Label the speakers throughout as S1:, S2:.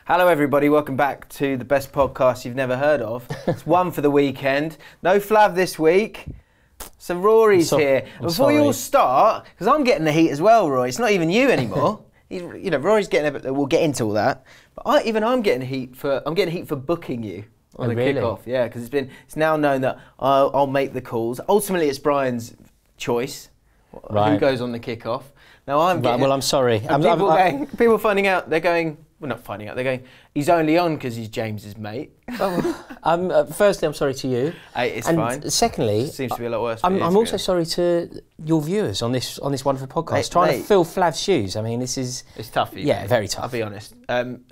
S1: Hello everybody, welcome back to the best podcast you've never heard of. It's one for the weekend. No Flav this week, so Rory's here. Before you all start, because I'm getting the heat as well, Rory, it's not even you anymore. Rory's getting a bit, we'll get into all that. But I'm getting heat for booking you on the kickoff. Yeah, because it's now known that I'll make the calls. Ultimately, it's Brian's choice who goes on the kickoff. Now I'm getting,
S2: well, I'm sorry.
S1: People finding out, they're going. Well, not finding out. They're going, he's only on because he's James's mate.
S2: Firstly, I'm sorry to you.
S1: It's fine.
S2: Secondly,
S1: seems to be a lot worse.
S2: I'm also sorry to your viewers on this wonderful podcast. Trying to fill Flav's shoes. I mean, it's
S1: tough.
S2: Very tough.
S1: I'll be honest.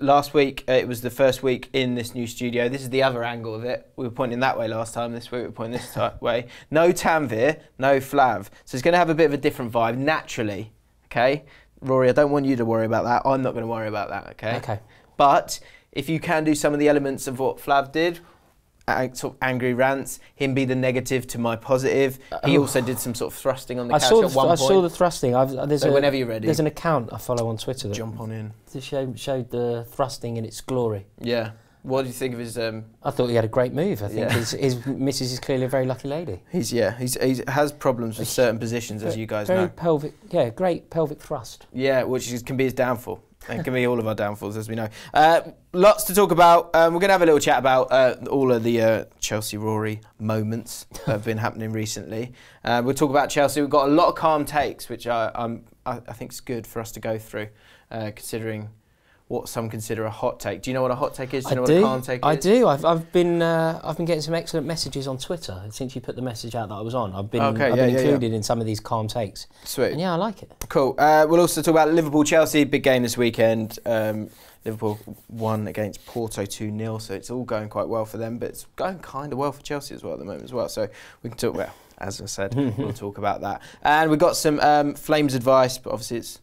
S1: Last week it was the first week in this new studio. This is the other angle of it. We were pointing that way last time. This week we're pointing this way. No Tanvir, no Flav. So it's going to have a bit of a different vibe naturally. Okay. Rory, I don't want you to worry about that. I'm not going to worry about that, okay?
S2: Okay.
S1: But if you can do some of the elements of what Flav did, sort of angry rants, him be the negative to my positive. He also did some sort of thrusting on the couch at one point.
S2: I saw the thrusting.
S1: Whenever you're ready.
S2: There's an account I follow on Twitter that
S1: jump on in.
S2: Showed the thrusting in its glory.
S1: Yeah. What do you think of his... I
S2: thought he had a great move. I think his missus is clearly a very lucky lady.
S1: He has problems with certain positions, as you guys know.
S2: Great pelvic thrust.
S1: Yeah, which can be his downfall. It can be all of our downfalls, as we know. Lots to talk about. We're going to have a little chat about all of the Chelsea-Rory moments that have been happening recently. We'll talk about Chelsea. We've got a lot of calm takes, which I think is good for us to go through, considering what some consider a hot take. Do you know what a hot take is? Do you know what a calm take is?
S2: I do. I've been getting some excellent messages on Twitter since you put the message out that I was on. I've been included in some of these calm takes.
S1: Sweet.
S2: And yeah, I like it.
S1: Cool. We'll also talk about Liverpool-Chelsea, big game this weekend. Liverpool won against Porto 2-0, so it's all going quite well for them, but it's going kind of well for Chelsea as well at the moment as well. So we can talk, as I said, we'll talk about that. And we've got some Flames advice, but obviously it's,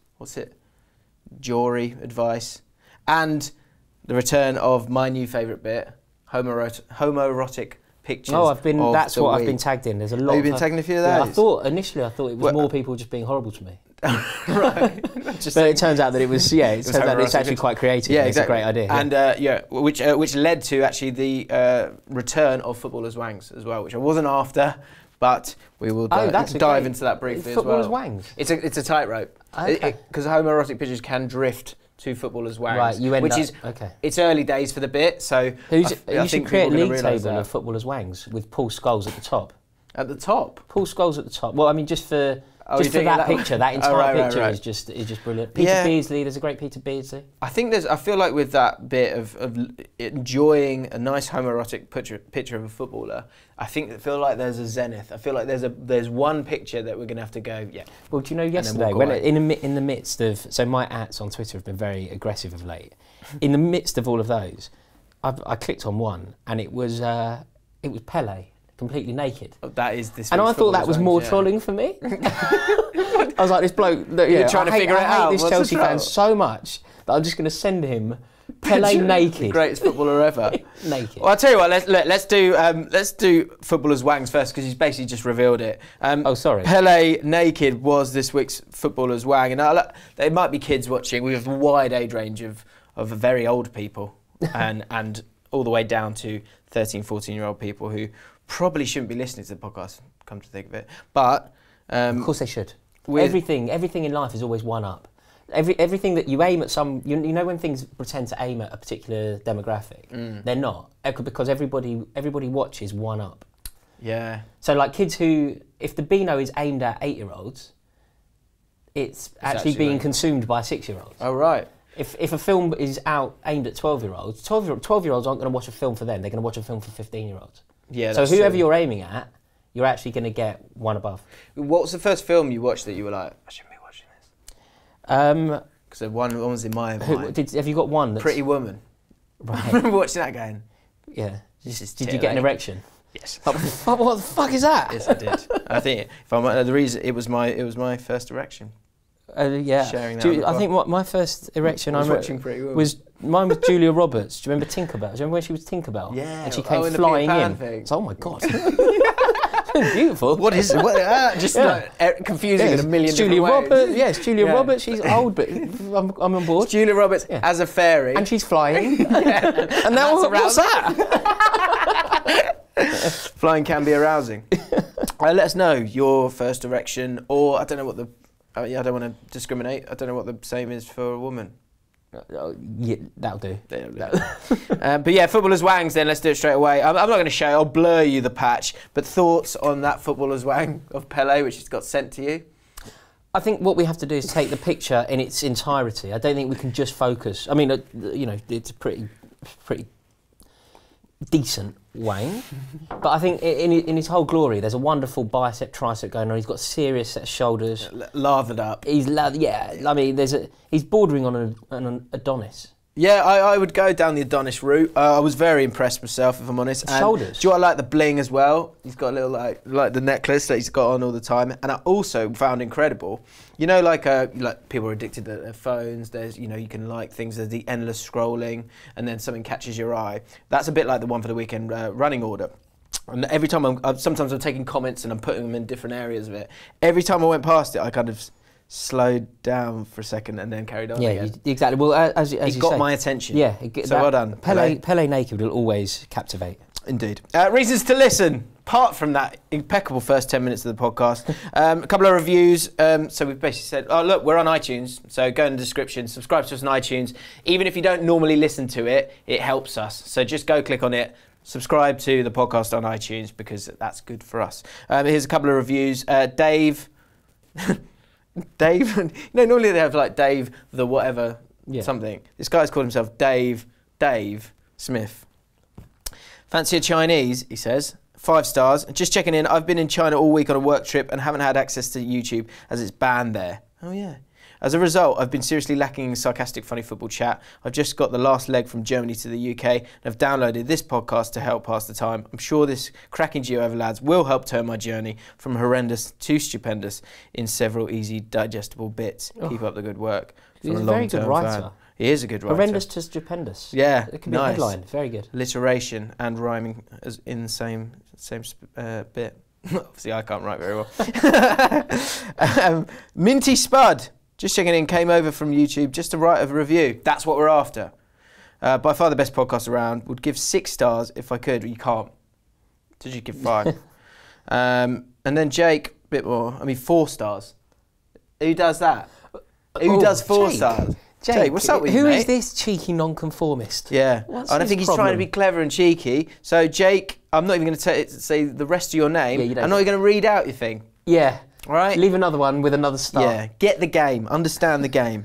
S1: Jory advice. And the return of my new favourite bit, homoerotic pictures.
S2: Oh, that's what I've been tagged in. There's a lot.
S1: Have you been tagged in a few of those?
S2: Initially I thought it was more people just being horrible to me.
S1: Right.
S2: But it turns out that it's actually quite creative. Yeah, exactly. It's a great idea.
S1: And which led to actually the return of Footballers' Wangs as well, which I wasn't after, but we will dive into that briefly as well.
S2: Footballers' Wangs?
S1: It's a tightrope. Because homoerotic pictures can drift to Footballers' Wangs, it's early days for the bit, so
S2: you should create a league table of Footballers' Wangs with Paul Scholes at the top.
S1: At the top?
S2: Paul Scholes at the top. Well, I mean, just for that picture, that entire picture is just brilliant. Peter Beardsley, there's a great Peter Beardsley.
S1: I feel like with that bit of enjoying a nice homoerotic picture of a footballer, I feel like there's a zenith. I feel like there's one picture that we're going to have to go, yeah.
S2: Well, do you know, yesterday, in the midst of, so my @s on Twitter have been very aggressive of late. In the midst of all of those, I clicked on one, and it was Pele. Completely naked.
S1: Oh, that is this.
S2: And I thought that was more trolling for me. I was like, this bloke.
S1: You're trying to figure it out.
S2: I hate this Chelsea fan so much that I'm just going to send him Pele naked.
S1: The greatest footballer ever.
S2: Naked.
S1: Well, I'll tell you what. Let's do Footballers' Wangs first, because he's basically just revealed it.
S2: Sorry.
S1: Pele naked was this week's Footballers' Wang, and there might be kids watching. We have a wide age range of very old people, and all the way down to 13, 14-year-old people who probably shouldn't be listening to the podcast, come to think of it. But
S2: of course they should. Everything in life is always one up. Everything that you aim at you know when things pretend to aim at a particular demographic, they're not, because everybody watches one up.
S1: Yeah.
S2: So like kids who, if the Beano is aimed at 8-year-olds, it's actually being consumed by 6-year-olds.
S1: Oh right.
S2: If a film is aimed at 12-year-olds, 12-year-olds aren't going to watch a film for them. They're going to watch a film for 15-year-olds.
S1: Yeah.
S2: So whoever you're aiming at, you're actually going to get one above.
S1: What was the first film you watched that you were like, I shouldn't be watching this? Because one was in my mind.
S2: Have you got one?
S1: Pretty Woman.
S2: Right.
S1: I remember watching that going.
S2: Yeah. Did you get an erection?
S1: Yes.
S2: What the fuck is that?
S1: Yes, I did. I think the reason it was my first erection.
S2: Yeah.
S1: Sharing that.
S2: I think my first erection
S1: was
S2: mine was Julia Roberts. Do you remember Tinkerbell? Do you remember when she was Tinkerbell?
S1: Yeah.
S2: And she came flying in.
S1: Thing.
S2: It's, oh my god. Beautiful.
S1: What is it? Just confusing in a million
S2: it's Julia
S1: different ways.
S2: Roberts. Yeah, it's Julia Roberts. She's old, but I'm on board.
S1: It's Julia Roberts as a fairy.
S2: And she's flying. And now what's that?
S1: Flying can be arousing. Let us know your first erection, or I don't know what the... I don't want to discriminate. I don't know what the same is for a woman.
S2: Yeah, that'll do.
S1: But yeah, footballers' wangs then, let's do it straight away. I'm not going to show, I'll blur you the patch, but thoughts on that footballer's wang of Pele, which has got sent to you?
S2: I think what we have to do is take the picture in its entirety. I don't think we can just focus. I mean, you know, it's a pretty decent wang, but I think in his whole glory, there's a wonderful bicep tricep going on. He's got a serious set of shoulders,
S1: lathered up.
S2: He's I mean, he's bordering on an Adonis.
S1: Yeah, I would go down the Adonis route. I was very impressed myself, if I'm honest. And
S2: shoulders.
S1: Do you know what I like? The bling as well. He's got a little like the necklace that he's got on all the time. And I also found incredible, you know, like people are addicted to their phones. There's, you know, you can like things. There's the endless scrolling, and then something catches your eye. That's a bit like the one for the weekend running order. And every time sometimes I'm taking comments and I'm putting them in different areas of it. Every time I went past it, I kind of slowed down for a second and then carried on again.
S2: Exactly. Well, as you
S1: got
S2: say,
S1: my attention.
S2: Yeah,
S1: so well done.
S2: Pele naked will always captivate.
S1: Indeed. Reasons to listen. Apart from that impeccable first 10 minutes of the podcast, a couple of reviews. So we've basically said, oh look, we're on iTunes, so go in the description, subscribe to us on iTunes. Even if you don't normally listen to it, it helps us. So just go click on it. Subscribe to the podcast on iTunes because that's good for us. Here's a couple of reviews. Dave... Dave, you know, normally they have like Dave the whatever something. This guy's called himself Dave Smith. Fancy a Chinese, he says. 5 stars. Just checking in. I've been in China all week on a work trip and haven't had access to YouTube as it's banned there. Oh yeah. As a result, I've been seriously lacking in sarcastic, funny football chat. I've just got the last leg from Germany to the UK and have downloaded this podcast to help pass the time. I'm sure this cracking duo of lads will help turn my journey from horrendous to stupendous in several easy, digestible bits. Keep up the good work.
S2: He's a very good writer.
S1: Fan. He is a good writer.
S2: Horrendous to stupendous.
S1: Yeah,
S2: it can be a headline. Very good.
S1: Alliteration and rhyming as in the same bit. Obviously, I can't write very well. Minty Spud. Just checking in, came over from YouTube just to write a review. That's what we're after. By far the best podcast around. Would give 6 stars if I could, but you can't. Did you give 5? And then Jake, a bit more. I mean, 4 stars. Who does that? Who does 4 stars? Jake, what's up with you, mate?
S2: Who is this cheeky nonconformist?
S1: Yeah, I don't think he's trying to be clever and cheeky. So, Jake, I'm not even going to say the rest of your name. Yeah, I'm not even going to read out your thing.
S2: Yeah.
S1: Right.
S2: Leave another one with another star.
S1: Yeah, get the game, understand the game.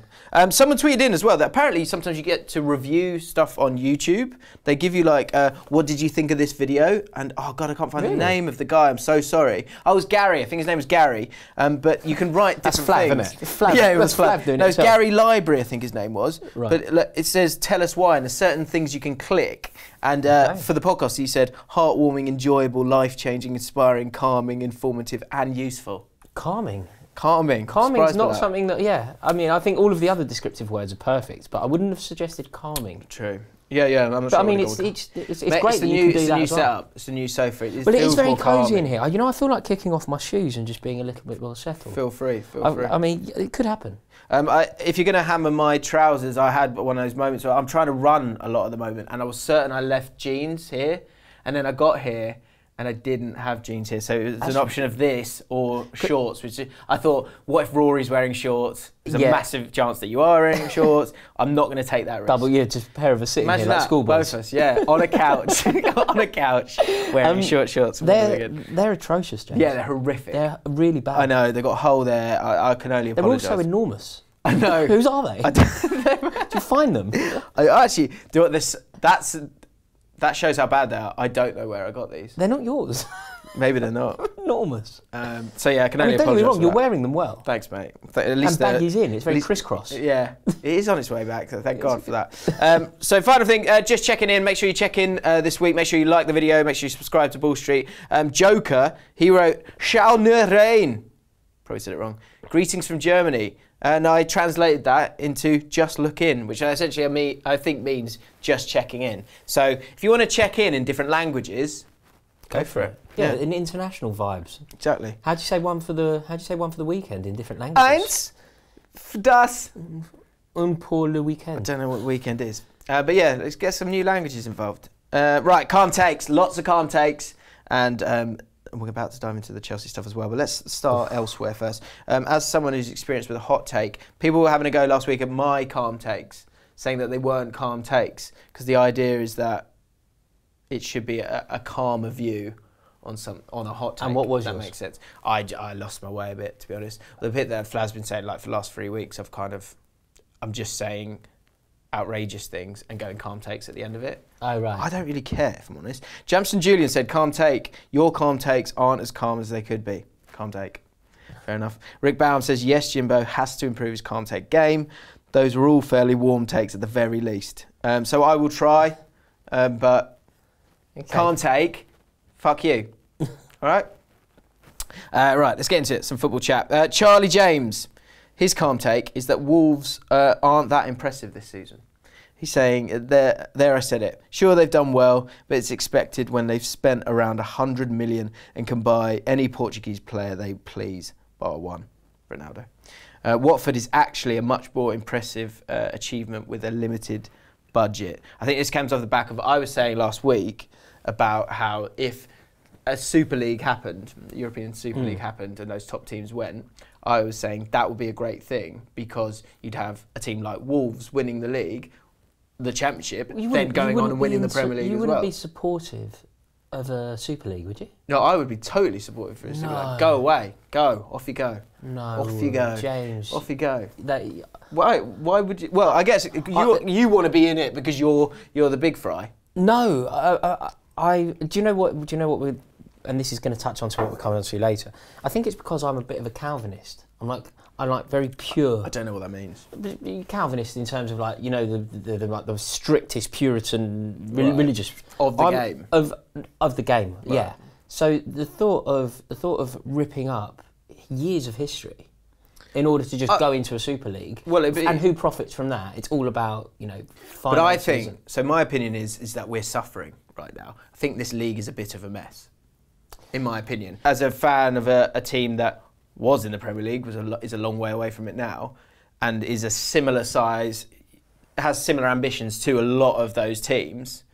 S1: Someone tweeted in as well that apparently sometimes you get to review stuff on YouTube. They give you like, what did you think of this video? And oh God, I can't find the name of the guy. I'm so sorry. Oh, it was Gary. I think his name was Gary. But you can write different things.
S2: That's Flav, isn't it? Flav.
S1: Yeah, it was Flav.
S2: No,
S1: it was Gary Library, I think his name was.
S2: Right.
S1: But look, it says, tell us why, and there's certain things you can click. And for the podcast, he said, heartwarming, enjoyable, life-changing, inspiring, calming, informative, and useful.
S2: Calming
S1: Calming's
S2: not something that, I mean, I think all of the other descriptive words are perfect, but I wouldn't have suggested calming.
S1: True. Yeah, I'm not sure.
S2: But I mean, it's great that you can do that as well. It's a new setup.
S1: It's a new sofa.
S2: It is very cosy in here. You know, I feel like kicking off my shoes and just being a little bit well settled.
S1: Feel free.
S2: I mean, it could happen.
S1: If you're going to hammer my trousers, I had one of those moments where I'm trying to run a lot at the moment, and I was certain I left jeans here, and then I got here, and I didn't have jeans here, so it was an option of this or shorts. Which I thought, what if Rory's wearing shorts? There's a massive chance that you are wearing shorts. I'm not going to take that risk.
S2: Just a pair of us sitting
S1: Imagine
S2: here like schoolboys.
S1: Both of us, on a couch, wearing shorts.
S2: They're atrocious, James.
S1: Yeah, they're horrific.
S2: They're really bad.
S1: I know, they've got a hole there. I can only apologise.
S2: They're also enormous.
S1: I know.
S2: Whose are they? Do you find them?
S1: I actually do what that shows how bad they are. I don't know where I got these.
S2: They're not yours.
S1: Maybe they're not.
S2: Enormous.
S1: So yeah, I can only apologise.
S2: Don't get me wrong, you're wearing them well.
S1: Thanks, mate. At least
S2: and baggies in. It's very crisscross.
S1: Yeah, it is on its way back. So thank God for that. So final thing, just checking in. Make sure you check in this week. Make sure you like the video. Make sure you subscribe to Ball Street. Joker, he wrote "Schau nur rein." Probably said it wrong. Greetings from Germany. And I translated that into just look in, which essentially I think means just checking in. So if you want to check in different languages, Go for it.
S2: Yeah, in international vibes.
S1: Exactly.
S2: How do you say one for the weekend in different languages?
S1: Eins, das.
S2: Pour le weekend.
S1: I don't know what weekend is. But yeah, let's get some new languages involved. Right, calm takes. Lots of calm takes. And we're about to dive into the Chelsea stuff as well. But let's start elsewhere first. As someone who's experienced with a hot take, people were having a go last week at my calm takes, saying that they weren't calm takes. Because the idea is that it should be a calmer view on a hot take.
S2: And what was yours?
S1: That makes sense. I lost my way a bit, to be honest. The bit that Flav's been saying, like for the last 3 weeks, I'm just saying outrageous things and going calm takes at the end of it.
S2: Oh, right.
S1: I don't really care, if I'm honest. Jamson Julian said, calm take. Your calm takes aren't as calm as they could be. Calm take. Fair enough. Rick Baum says, yes, Jimbo has to improve his calm take game. Those were all fairly warm takes at the very least. So I will try, but calm take, fuck you. All right? Right, let's get into it. Some football chat. Charlie James. His calm take is that Wolves aren't that impressive this season. He's saying, there I said it. Sure, they've done well, but it's expected when they've spent around 100 million and can buy any Portuguese player they please, bar one, Ronaldo. Watford is actually a much more impressive achievement with a limited budget. I think this comes off the back of, I was saying last week about how if a Super League happened, the European Super League happened and those top teams went, I was saying that would be a great thing because you'd have a team like Wolves winning the league, the Championship, then going on and winning the Premier League as well.
S2: You wouldn't be supportive of a Super League, would you?
S1: No, I would be totally supportive for a Super League. Go away. Go. Off you go.
S2: No.
S1: Off you go.
S2: James.
S1: Off you go. Why would you... Well, I guess you want to be in it because you're the big fry.
S2: No. Do you know what we're... And this is going to touch on to what we're coming on to later. I think it's because I'm a bit of a Calvinist. I'm like very pure.
S1: I don't know what that means.
S2: Calvinist in terms of like, you know, the strictest Puritan religious
S1: of the game.
S2: Of the game,
S1: right.
S2: Yeah. So the thought of ripping up years of history in order to just go into a Super League, and who profits from that? It's all about, you know, finances.
S1: But I think so. My opinion is that we're suffering right now. I think this league is a bit of a mess, in my opinion. As a fan of a team that was in the Premier League, is a long way away from it now, and is a similar size, has similar ambitions to a lot of those teams.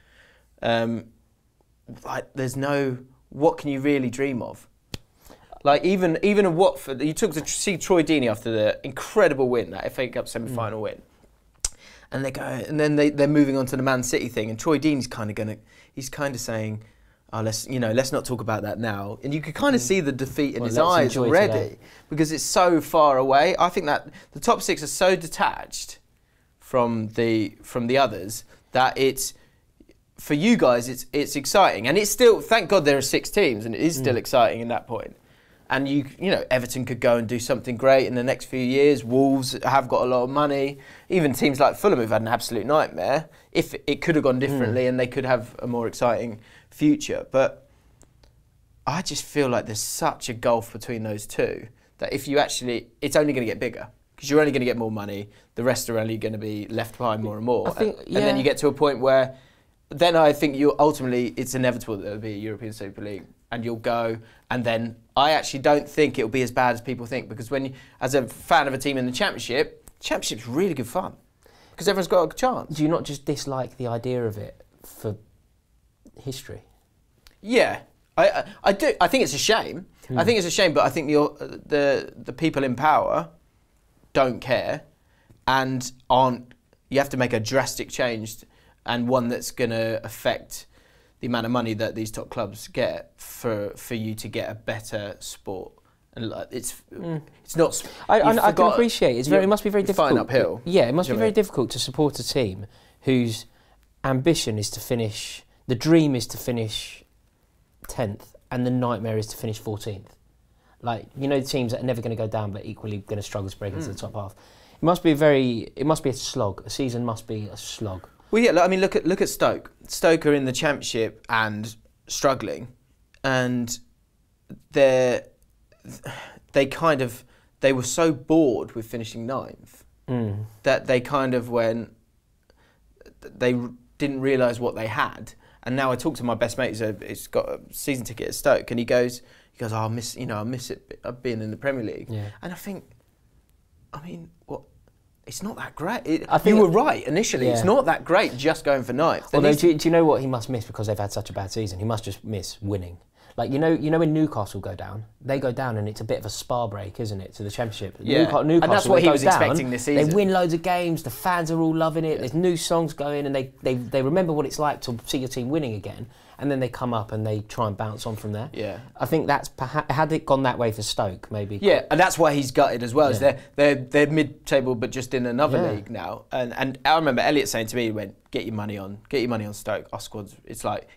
S1: Like, there's no, what can you really dream of? Like even a Watford, you took to see Troy Deeney after the incredible win, that FA Cup semi-final win, and they go, and then they're moving on to the Man City thing, and Troy Deeney's kind of saying, oh, let's not talk about that now. And you could kind of see the defeat in his eyes already because it's so far away. I think that the top six are so detached from the others that it's, for you guys, it's exciting. And it's still, thank God there are 6 teams and it is still exciting in that point. And you know, Everton could go and do something great in the next few years. Wolves have got a lot of money. Even teams like Fulham have had an absolute nightmare. If it could have gone differently and they could have a more exciting future. But I just feel like there's such a gulf between those two that if you actually, it's only going to get bigger because you're only going to get more money. The rest are only going to be left behind more and more. And then you get to a point where then I think it's inevitable that there'll be a European Super League and you'll go, and then I actually don't think it'll be as bad as people think because as a fan of a team in the Championship's really good fun because everyone's got a chance.
S2: Do you not just dislike the idea of it for history?
S1: Yeah, I do. I think it's a shame. I think it's a shame, but I think the people in power don't care and you have to make a drastic change and one that's going to affect the amount of money that these top clubs get for you to get a better sport. And it's not.
S2: I can appreciate it. It must be very difficult.
S1: Fighting uphill.
S2: Yeah, it must be very difficult to support a team whose ambition is to finish. The dream is to finish 10th, and the nightmare is to finish 14th. Like, you know, the teams that are never going to go down, but equally going to struggle to break into the top half. It must be a slog. A season must be a slog.
S1: Well, yeah. I mean, look at Stoke. Stoke are in the Championship and struggling, and they were so bored with finishing 9th that they kind of went. They didn't realise what they had, And now I talk to my best mate who's got a season ticket at Stoke, and he goes, oh, I miss it being in the Premier League.
S2: Yeah.
S1: And I think, what? It's not that great. You were right initially. Yeah. It's not that great just going for ninth.
S2: Although, do you know what he must miss because they've had such a bad season? He must just miss winning. Like, you know when Newcastle go down, they go down and it's a bit of a spa break, isn't it, to the Championship?
S1: Yeah.
S2: Newcastle,
S1: and that's what he was expecting this season.
S2: They win loads of games, the fans are all loving it, there's new songs going, and they remember what it's like to see your team winning again, and then they come up and they try and bounce on from there.
S1: Yeah.
S2: I think that's perhaps, had it gone that way for Stoke, maybe.
S1: Yeah, and that's why he's gutted as well. Yeah. They're mid-table but just in another league now. And I remember Elliot saying to me, he went, get your money on Stoke. Our squad's,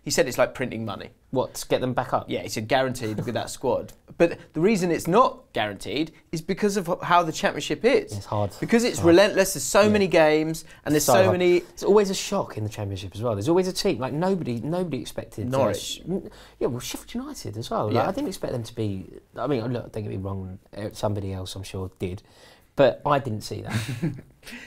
S1: he said it's like printing money.
S2: What, to get them back up?
S1: Yeah, he said guaranteed with that squad. But the reason it's not guaranteed is because of how the Championship is.
S2: It's hard.
S1: Because it's relentless. There's so many games, and there's so many.
S2: It's always a shock in the Championship as well. There's always a team like nobody expected.
S1: Norwich.
S2: Well, Sheffield United as well. Like, I didn't expect them to be. I mean, look, don't get me wrong. Somebody else, I'm sure, did. But I didn't see that.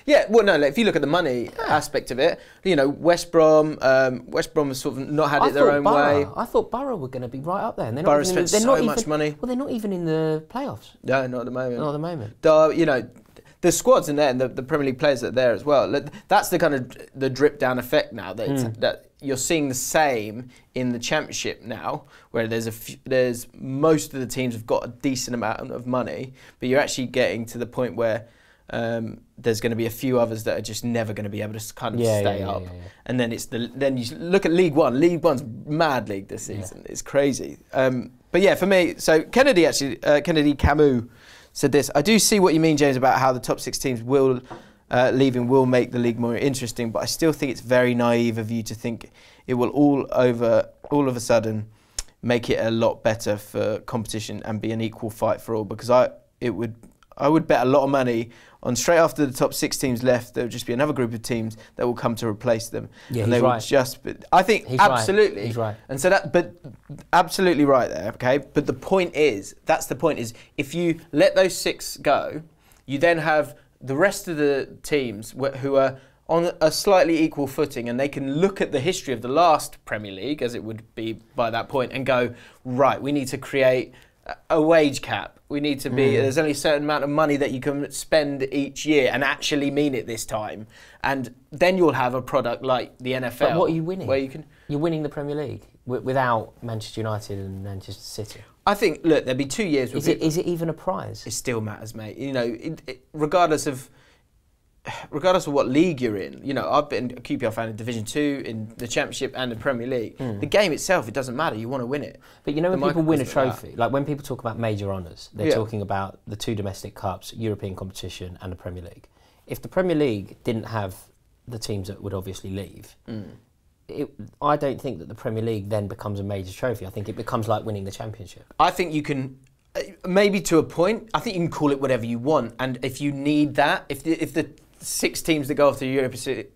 S1: Yeah, well, no. Like, if you look at the money aspect of it, West Brom has sort of not had it their own way.
S2: I thought Borough were going to be right up there, and
S1: Borough spent so much money.
S2: Well, they're not even in the playoffs.
S1: No, not at the moment.
S2: Not at the moment.
S1: The squads in there and the Premier League players that are there as well. That's the kind of the drip down effect now that you're seeing the same in the Championship now, where there's most of the teams have got a decent amount of money, but you're actually getting to the point where there's going to be a few others that are just never going to be able to kind of stay up. And then then you look at League One. League One's mad league this season. Yeah. It's crazy. But yeah, for me, so Kennedy Camus said this: I do see what you mean, James, about how the top 6 teams leaving will make the league more interesting, but I still think it's very naive of you to think it will all of a sudden make it a lot better for competition and be an equal fight for all. Because I would bet a lot of money on straight after the top 6 teams left, there will just be another group of teams that will come to replace them.
S2: Yeah,
S1: and they will just. I think
S2: he's
S1: absolutely.
S2: Right. He's right.
S1: And so but absolutely right there. Okay, but the point is, if you let those 6 go, you then have the rest of the teams who are on a slightly equal footing, and they can look at the history of the last Premier League, as it would be by that point, and go, right, we need to create a wage cap. We need to be, there's only a certain amount of money that you can spend each year and actually mean it this time. And then you'll have a product like the NFL.
S2: But what are you winning?
S1: Where
S2: you're winning the Premier League without Manchester United and Manchester City.
S1: I think, look, there'll be 2 years.
S2: Is it even a prize?
S1: It still matters, mate. Regardless of what league you're in. I've been a QPR fan in Division 2, in the Championship and the Premier League. The game itself, it doesn't matter. You want to win it.
S2: But when people win a trophy, like when people talk about major honours, they're talking about the 2 domestic cups, European competition and the Premier League. If the Premier League didn't have the teams that would obviously leave, I don't think that the Premier League then becomes a major trophy. I think it becomes like winning the Championship.
S1: I think you can, maybe to a point, I think you can call it whatever you want. And if you need that, if the 6 teams that go off the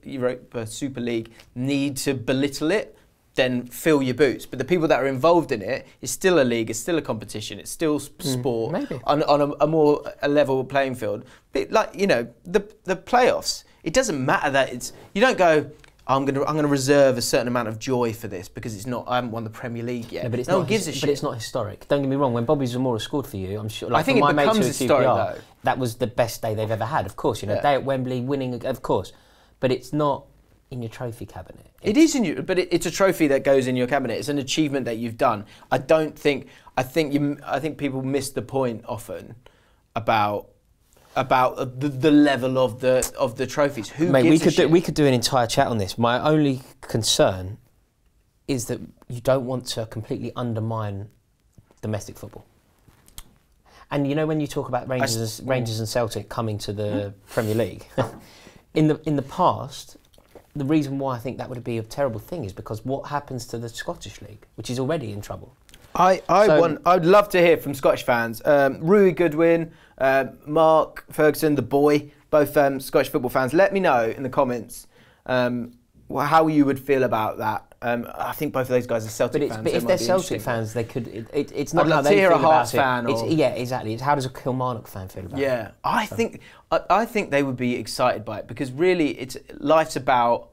S1: Europa Super League need to belittle it, then fill your boots. But the people that are involved in it, it's still a league, it's still a competition, it's still sport on a more level playing field. But the playoffs, it doesn't matter that you don't go, I'm gonna reserve a certain amount of joy for this because I haven't won the Premier League yet.
S2: No, but
S1: no one gives a shit.
S2: But it's not historic. Don't get me wrong. When Bobby Zamora scored for you, I'm sure.
S1: I think it becomes historic though.
S2: That was the best day they've ever had. Of course, day at Wembley, winning. Of course, but it's not in your trophy cabinet.
S1: It is in your, but it's a trophy that goes in your cabinet. It's an achievement that you've done. I think people miss the point often about the level of the trophies.
S2: We could do an entire chat on this. My only concern is that you don't want to completely undermine domestic football. And when you talk about Rangers and Celtic coming to the Premier League, in the past, the reason why I think that would be a terrible thing is because what happens to the Scottish League, which is already in trouble.
S1: I'd love to hear from Scottish fans. Rory Goodwin, Mark Ferguson, the boy, both Scottish football fans. Let me know in the comments how you would feel about that. I think both of those guys are Celtic fans.
S2: But if they're Celtic fans, they could. It's not
S1: I'd
S2: how
S1: love
S2: they
S1: to hear
S2: feel
S1: a Hearts
S2: about
S1: fan.
S2: Yeah, exactly. It's how does a Kilmarnock fan feel about it?
S1: Yeah, I think they would be excited by it because really, life's about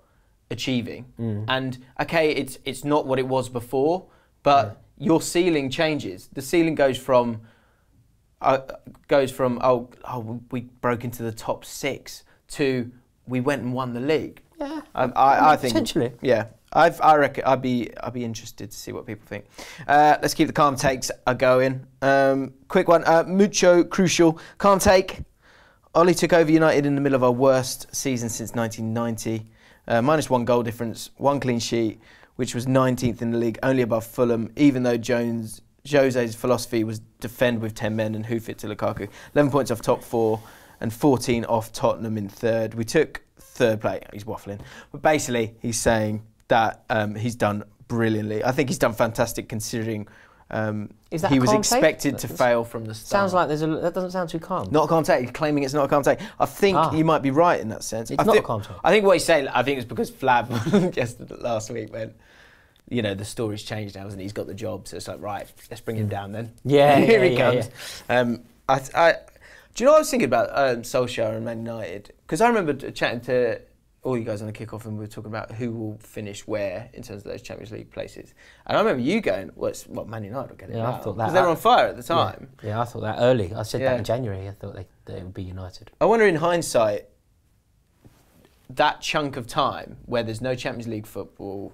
S1: achieving. And okay, it's not what it was before, but your ceiling changes. The ceiling goes from we broke into the top 6 to we went and won the league.
S2: Yeah,
S1: I think
S2: potentially.
S1: Yeah, I reckon I'd be interested to see what people think. Let's keep the calm takes going. Quick one, mucho crucial calm take. Ollie took over United in the middle of our worst season since 1990. -1 goal difference, 1 clean sheet, which was 19th in the league, only above Fulham, even though Jose's philosophy was defend with 10 men and hoof it to Lukaku. 11 points off top 4 and 14 off Tottenham in third. We took third place. He's waffling. But basically, he's saying that he's done brilliantly. I think he's done fantastic considering he was expected to fail from the start.
S2: Sounds like that doesn't sound too calm.
S1: Not a calm take. He's claiming it's not a calm take. I think you might be right in that sense.
S2: It's not a calm take.
S1: I think what he's saying, I think it's because Flav just last week went, the story's changed now, hasn't it? He's got the job, so it's like, right, let's bring him down then.
S2: Yeah,
S1: Here he comes.
S2: Yeah.
S1: Do you know what I was thinking about Solskjaer and Man United? Because I remember chatting to all you guys on the kickoff and we were talking about who will finish where in terms of those Champions League places. And I remember you going, Man United will get it now.
S2: I thought that.
S1: Because they were on fire at the time.
S2: Yeah, I thought that early. I said that in January. I thought they would be United.
S1: I wonder in hindsight, that chunk of time where there's no Champions League football,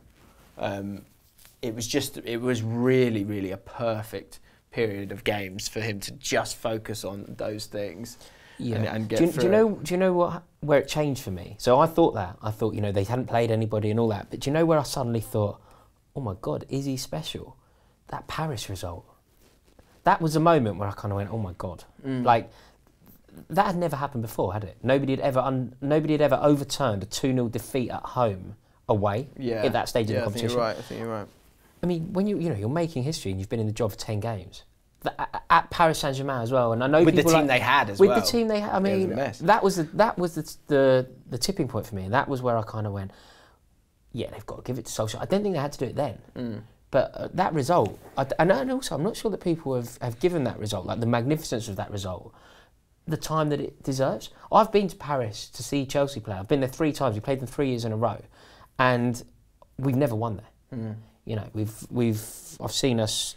S1: it was really, really a perfect period of games for him to just focus on those things and get through. Do you know where it changed for me? So I thought they hadn't played anybody and all that, but do you know where I suddenly thought, oh my God, is he special? That Paris result. That was a moment where I kind of went, oh my God. Like, that had never happened before, had it? Nobody had ever overturned a 2-0 defeat at home away at that stage of the competition.
S2: I
S1: think you're right.
S2: I mean, when you're making history and you've been in the job for 10 games at Paris Saint-Germain as well, and I know
S1: with
S2: people
S1: the team they had as
S2: well.
S1: With
S2: the team they had, I mean, that was the tipping point for me, and that was where I kind of went, yeah, they've got to give it to Solskjaer. I don't think they had to do it then, but that result, and also I'm not sure that people have given that result, like the magnificence of that result, the time that it deserves. I've been to Paris to see Chelsea play. I've been there 3 times. We played them 3 years in a row, and we've never won there. I've seen us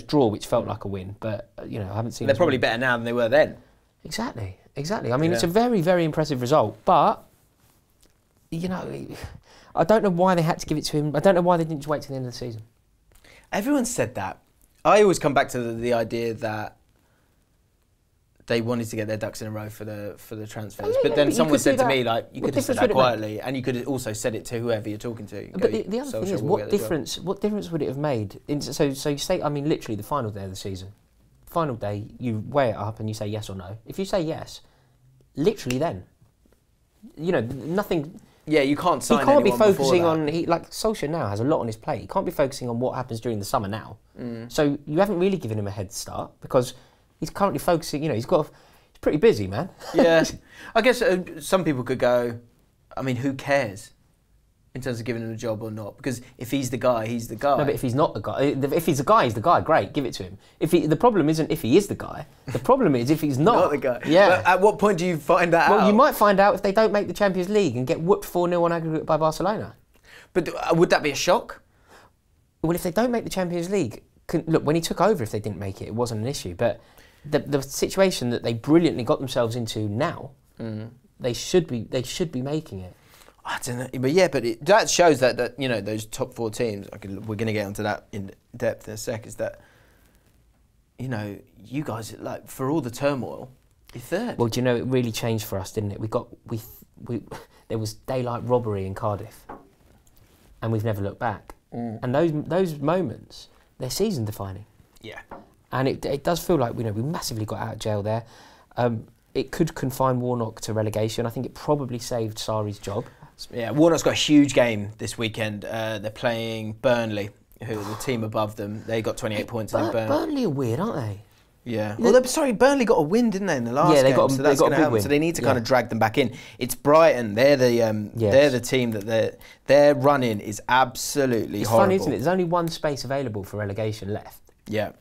S2: draw, which felt like a win, but I haven't seen.
S1: They're probably better now than they were then.
S2: Exactly. I mean, it's a very, very impressive result, but I don't know why they had to give it to him. I don't know why they didn't wait till the end of the season.
S1: Everyone said that. I always come back to the idea that they wanted to get their ducks in a row for the transfers. But then someone said to me, like, you could have said that quietly, and you could have also said it to whoever you're talking to.
S2: But the other thing is, what difference would it have made? So you say, I mean, literally the final day of the season. Final day, you weigh it up and you say yes or no. If you say yes, literally then, nothing.
S1: Yeah, you can't sign
S2: anyone. He can't be focusing
S1: on.
S2: Like Solskjaer now has a lot on his plate. He can't be focusing on what happens during the summer now. So you haven't really given him a head start because he's currently focusing. He's pretty busy, man.
S1: Yeah, I guess some people could go, I mean, who cares in terms of giving him a job or not? Because if he's the guy, he's the guy.
S2: No, but if he's not the guy, if he's the guy, he's the guy. Great, give it to him. The problem isn't if he is the guy. The problem is if he's not
S1: the guy.
S2: Yeah.
S1: But at what point do you find that out?
S2: Well, you might find out if they don't make the Champions League and get whooped 4-0 on aggregate by Barcelona.
S1: But would that be a shock?
S2: Well, if they don't make the Champions League, look, when he took over, if they didn't make it, it wasn't an issue. But the situation that they brilliantly got themselves into now, they should be making it.
S1: I don't know, but yeah, that shows that those top 4 teams. We're going to get onto that in depth in a sec. Is that you guys, like, for all the turmoil, you're third.
S2: Well, do you know it really changed for us, didn't it? We there was daylight robbery in Cardiff, and we've never looked back. And those moments, they're season defining.
S1: Yeah.
S2: And it does feel like we massively got out of jail there. It could confine Warnock to relegation. I think it probably saved Sarri's job.
S1: Yeah, Warnock's got a huge game this weekend. They're playing Burnley, who are the team above them. They got 28 points.
S2: Burnley are weird, aren't they?
S1: Yeah. Well, Burnley got a win, didn't they, in the last game? So that's going to help. So they need to kind of drag them back in. It's Brighton. They're the team that their run-in is absolutely horrible.
S2: It's funny, isn't it? There's only one space available for relegation left.
S1: Yeah.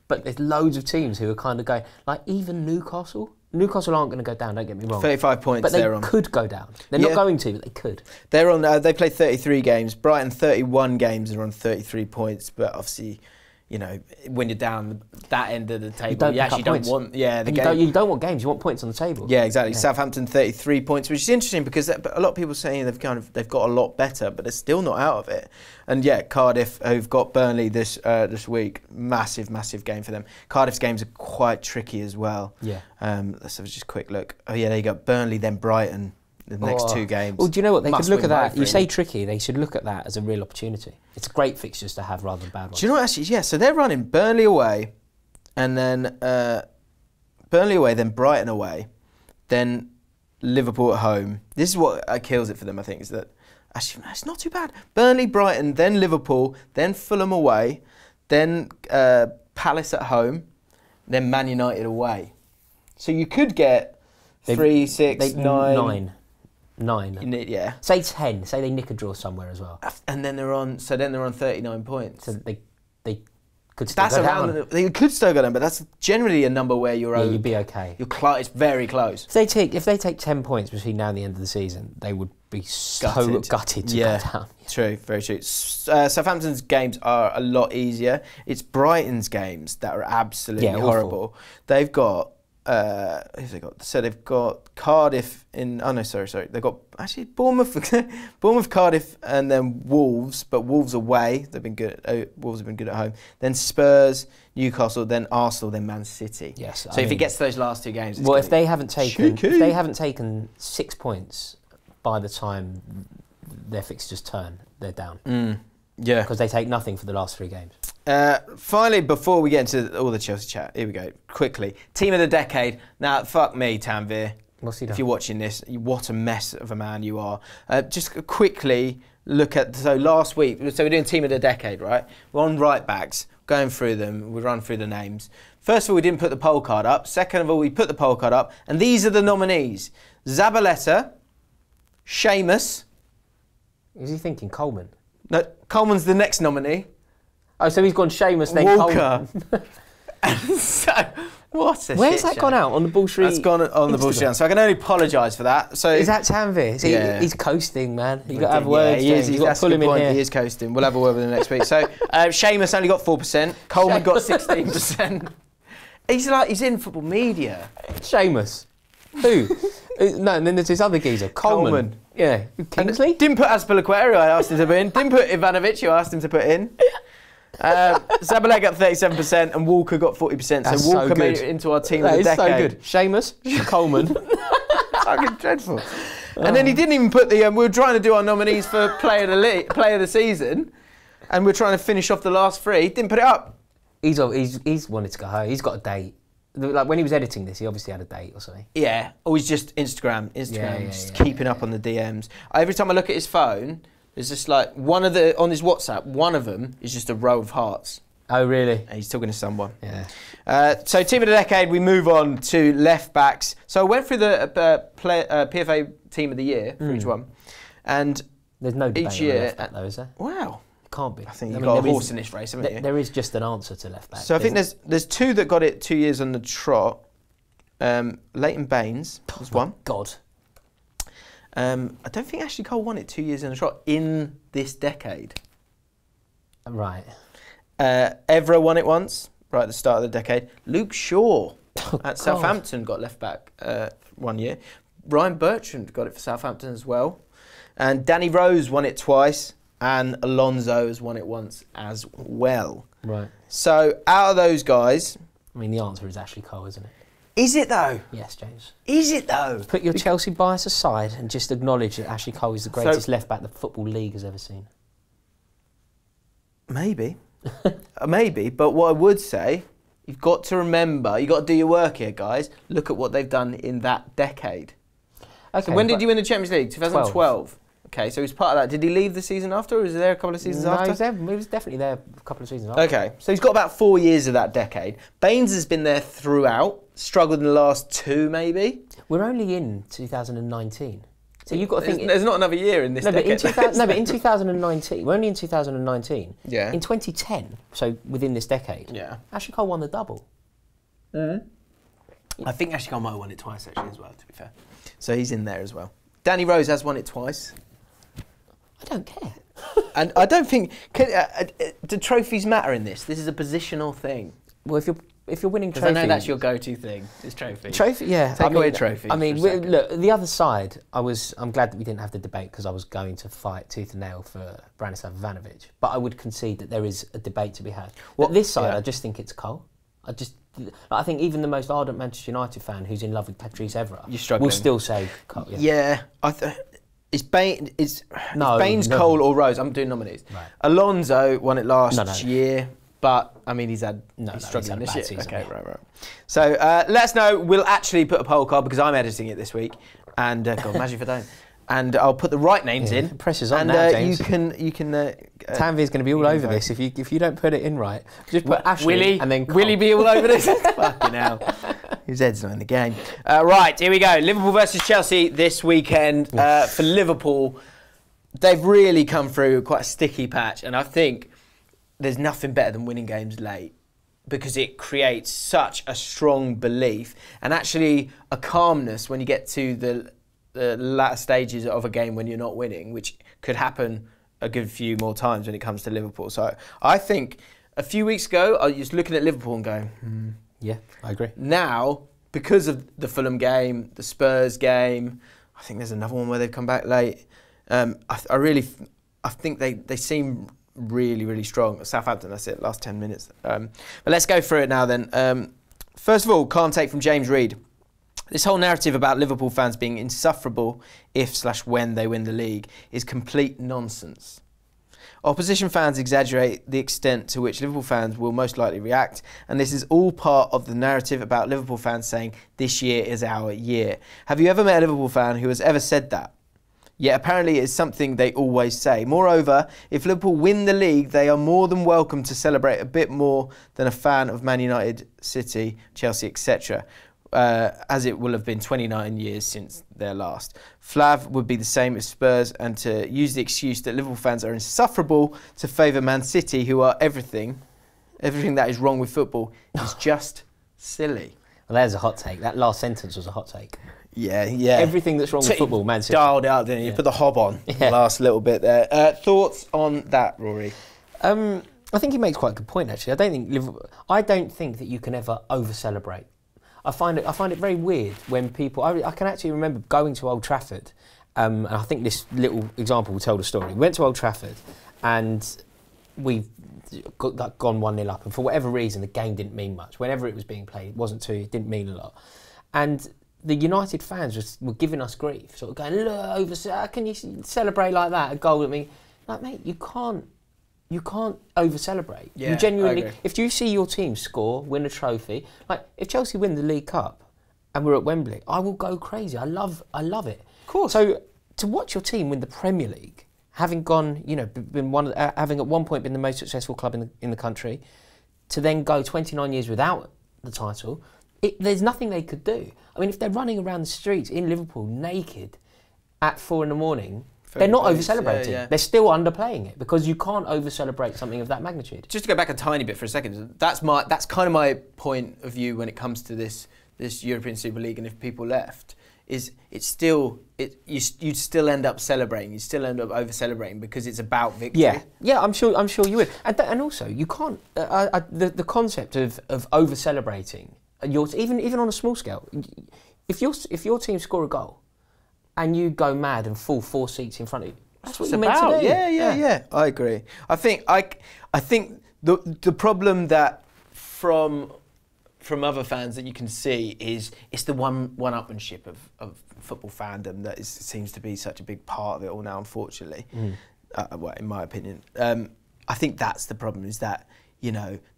S2: But there's loads of teams who are kind of going, like even Newcastle, Newcastle aren't going to go down, don't get me wrong.
S1: 35 points
S2: but they
S1: they're on.
S2: Could go down. They're not going to, but they could.
S1: They're on. They played 33 games. Brighton 31 games are on 33 points. But obviously, you know, when you're down that end of the table, you actually don't want. Yeah,
S2: you don't want games. You want points on the table.
S1: Yeah, exactly. Yeah. Southampton 33 points, which is interesting because a lot of people are saying they've got a lot better, but they're still not out of it. And yeah, Cardiff, who've got Burnley this week, massive game for them. Cardiff's games are quite tricky as well.
S2: Yeah.
S1: Let's have just a quick look. Oh yeah, there you go. Burnley, then Brighton. The next 2 games.
S2: Well, do you know what? They could look at that. You say tricky, they should look at that as a real opportunity. It's great fixtures to have rather than bad ones.
S1: Do you know what, actually? Yeah, so they're running Burnley away, and then Burnley away, then Brighton away, then Liverpool at home. This is what kills it for them, I think, is that actually it's not too bad. Burnley, Brighton, then Liverpool, then Fulham away, then Palace at home, then Man United away. So you could get 3, 6, 9.
S2: 9.
S1: Yeah.
S2: Say 10. Say they nick a draw somewhere as well.
S1: And then they're on 39 points.
S2: So they could still go down.
S1: They could still go down, but that's generally a number where you're.
S2: Yeah, you'd be okay.
S1: It's very close.
S2: If they take 10 points between now and the end of the season, they would be so gutted to go down.
S1: True, very true. Southampton's games are a lot easier. It's Brighton's games that are absolutely horrible.
S2: Awful.
S1: They've got. Who've they got? So they've got Cardiff in. Oh no, sorry. They've got actually Bournemouth, Cardiff, and then Wolves. But Wolves away. They've been good. Wolves have been good at home. Then Spurs, Newcastle, then Arsenal, then Man City.
S2: Yes.
S1: So if he gets to those last 2 games,
S2: if they haven't taken 6 points by the time their fixtures turn, they're down.
S1: Yeah,
S2: because they take nothing for the last 3 games.
S1: Finally, before we get into all the Chelsea chat, here we go. Quickly, team of the decade. Now, fuck me, Tanvir.
S2: What's he done?
S1: If you're watching this, what a mess of a man you are. Just quickly look at last week. So we're doing team of the decade, right? We're on right backs, going through them. We run through the names. First of all, we didn't put the poll card up. Second of all, we put the poll card up, and these are the nominees: Zabaleta, Seamus.
S2: Is he thinking Coleman?
S1: No, Coleman's the next nominee.
S2: Oh, so he's gone Seamus, then
S1: Walker.
S2: Coleman.
S1: So, what a
S2: Where's that gone out? On the Bull Street?
S1: That's gone on the Bull Street. So I can only apologise for that. So
S2: is that Tanvir? He's coasting, man. You've got to have words.
S1: Yeah,
S2: You've got to pull him in here.
S1: He is coasting. We'll have a word with him next week. So Seamus only got 4%. Coleman got 16%. He's in football media.
S2: Seamus. Who? No, and then there's this other geezer, Coleman. Yeah, Kingsley.
S1: Didn't put Azpilicueta, I asked him to put in. Didn't put Ivanovic, who I asked him to put in. Zabaleta got 37% and Walker got 40%.
S2: That's
S1: so Walker made it into our team of the decade.
S2: That is so good. Seamus, Coleman.
S1: Fucking dreadful. And then he didn't even put the. We were trying to do our nominees for player of the season, and we're trying to finish off the last 3. Didn't put it up.
S2: He's wanted to go home. He's got a date. Like when he was editing this, he obviously had a date or something.
S1: Yeah, always just Instagram, just keeping up on the DMs. Every time I look at his phone, there's just like on his WhatsApp, one of them is just a row of hearts.
S2: Oh, really?
S1: And he's talking to someone.
S2: Yeah.
S1: So team of the decade, we move on to left backs. So I went through the PFA team of the year for each one, and
S2: there's no debate
S1: each year
S2: on left back though, is there?
S1: Wow.
S2: Can't be.
S1: I think you've got a horse in this race, haven't you?
S2: There is just an answer to left back.
S1: So I think there's 2 that got it 2 years on the trot. Leighton Baines was one.
S2: God.
S1: I don't think Ashley Cole won it 2 years on the trot in this decade.
S2: Right.
S1: Evra won it once, right at the start of the decade. Luke Shaw at Southampton got left back 1 year. Ryan Bertrand got it for Southampton as well. And Danny Rose won it twice. And Alonso has won it once as well.
S2: Right.
S1: So out of those guys...
S2: I mean, the answer is Ashley Cole, isn't it?
S1: Is it though?
S2: Yes, James.
S1: Is it though?
S2: Put your Chelsea bias aside and just acknowledge that Ashley Cole is the greatest left back the Football League has ever seen.
S1: Maybe. Maybe. But what I would say, you've got to remember, you've got to do your work here, guys. Look at what they've done in that decade. Okay, so when did you win the Champions League? 2012. Okay, so he's part of that. Did he leave the season after, or was he there a couple of seasons after?
S2: No, he was definitely there a couple of seasons after.
S1: Okay, so he's got about 4 years of that decade. Baines has been there throughout, struggled in the last 2 maybe.
S2: We're only in 2019. So you've got to think...
S1: There's not another year in this decade.
S2: But in 2019, we're only in 2019.
S1: Yeah.
S2: In 2010, so within this decade, Ashley Cole won the double.
S1: I think Ashley Cole might have won it twice actually as well, to be fair. So he's in there as well. Danny Rose has won it twice.
S2: I don't care.
S1: And I don't think... do trophies matter in this? This is a positional thing.
S2: Well, if you're winning
S1: trophies...
S2: I
S1: know that's your go-to thing, is trophy.
S2: Trophy, yeah.
S1: Take away a trophy.
S2: I mean, look, the other side, I'm glad that we didn't have the debate because I was going to fight tooth and nail for Branislav Ivanovic. But I would concede that there is a debate to be had. Well, this side, I just think it's Cole. I think even the most ardent Manchester United fan who's in love with Patrice Evra will still say Cole.
S1: Yeah, it's Baines, Cole or Rose. I'm doing nominees. Right. Alonso won it last year, but I mean he's struggling this year. Season, okay, right. So let us know. We'll actually put a poll card because I'm editing it this week, and God, imagine if I don't. And I'll put the right names in.
S2: The pressure's on now, James.
S1: You can.
S2: Tanvi's going to be all over this if you don't put it in right. Just put Ashley and then Cole.
S1: Will he be all over this? Fucking hell. His head's not in the game. Right, here we go. Liverpool versus Chelsea this weekend. For Liverpool, they've really come through quite a sticky patch, and I think there's nothing better than winning games late because it creates such a strong belief and actually a calmness when you get to the latter stages of a game when you're not winning, which could happen a good few more times when it comes to Liverpool. So I think a few weeks ago, I was looking at Liverpool and going,
S2: yeah, I agree.
S1: Now, because of the Fulham game, the Spurs game, I think there's another one where they've come back late. I think they seem really, really strong. Southampton, that's it, last 10 minutes. But let's go through it now then. First of all, calm take from James Reid. This whole narrative about Liverpool fans being insufferable if/when they win the league is complete nonsense. Opposition fans exaggerate the extent to which Liverpool fans will most likely react, and this is all part of the narrative about Liverpool fans saying, this year is our year. Have you ever met a Liverpool fan who has ever said that? Yet apparently it's something they always say. Moreover, if Liverpool win the league, they are more than welcome to celebrate a bit more than a fan of Man United, City, Chelsea, etc., as it will have been 29 years since their last. Flav would be the same as Spurs, and to use the excuse that Liverpool fans are insufferable to favour Man City, who are everything that is wrong with football, is just silly.
S2: Well, there's a hot take. That last sentence was a hot take.
S1: Yeah.
S2: Everything that's wrong with football, Man City.
S1: Dialed out, didn't you? Put the hob on the last little bit there. Thoughts on that, Rory?
S2: I think he makes quite a good point, actually. I don't think that you can ever over-celebrate. I find it very weird when people... I can actually remember going to Old Trafford, and I think this little example will tell the story. We went to Old Trafford, and we've gone 1-0 up, and for whatever reason, the game didn't mean much. Whenever it was being played, it didn't mean a lot. And the United fans were giving us grief, sort of going, look, how can you celebrate like that? A goal, I mean, like, mate, you can't over-celebrate.
S1: Yeah,
S2: you genuinely, if you see your team score, win a trophy, like if Chelsea win the League Cup and we're at Wembley, I will go crazy. I love it.
S1: Of course.
S2: So to watch your team win the Premier League, having gone, having at one point been the most successful club in the country, to then go 29 years without the title, there's nothing they could do. I mean, if they're running around the streets in Liverpool naked at 4 a.m, they're not over-celebrating. Yeah. They're still underplaying it because you can't over-celebrate something of that magnitude.
S1: Just to go back a tiny bit for a second, that's kind of my point of view when it comes to this European Super League, and if people left, you'd still end up celebrating. You still end up over-celebrating because it's about victory.
S2: Yeah, I'm sure you would. And also, you can't. The concept of over-celebrating, even on a small scale, if your team score a goal, and you go mad and fall 4 seats in front of you. That's what you're meant to do.
S1: Yeah. I agree. I think the problem that from other fans that you can see is it's the one-upmanship of football fandom that seems to be such a big part of it all now, unfortunately. In my opinion, I think that's the problem. Is that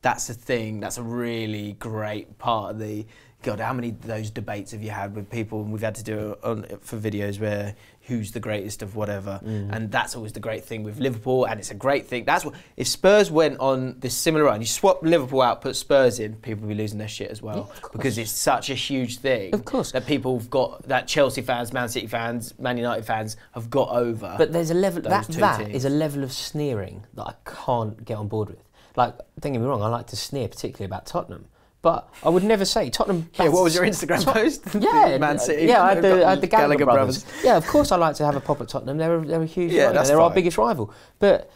S1: that's the thing. That's a really great part of the. God, how many of those debates have you had with people? And we've had to do it for videos where who's the greatest of whatever, and that's always the great thing with Liverpool, and it's a great thing. That's what if Spurs went on this similar run, you swap Liverpool out, put Spurs in, people will be losing their shit as well, because it's such a huge thing.
S2: Of course,
S1: that people've got, that Chelsea fans, Man City fans, Man United fans have got over.
S2: But there's a level that is a level of sneering that I can't get on board with. Like, don't get me wrong, I like to sneer particularly about Tottenham. But I would never say Tottenham.
S1: Yeah, what was your Instagram post?
S2: Yeah,
S1: Man City.
S2: Yeah, I had the Gallagher brothers.
S1: brothers.
S2: Yeah, of course I like to have a pop at Tottenham. They're a huge rival.
S1: That's
S2: They're
S1: fine.
S2: our biggest rival. But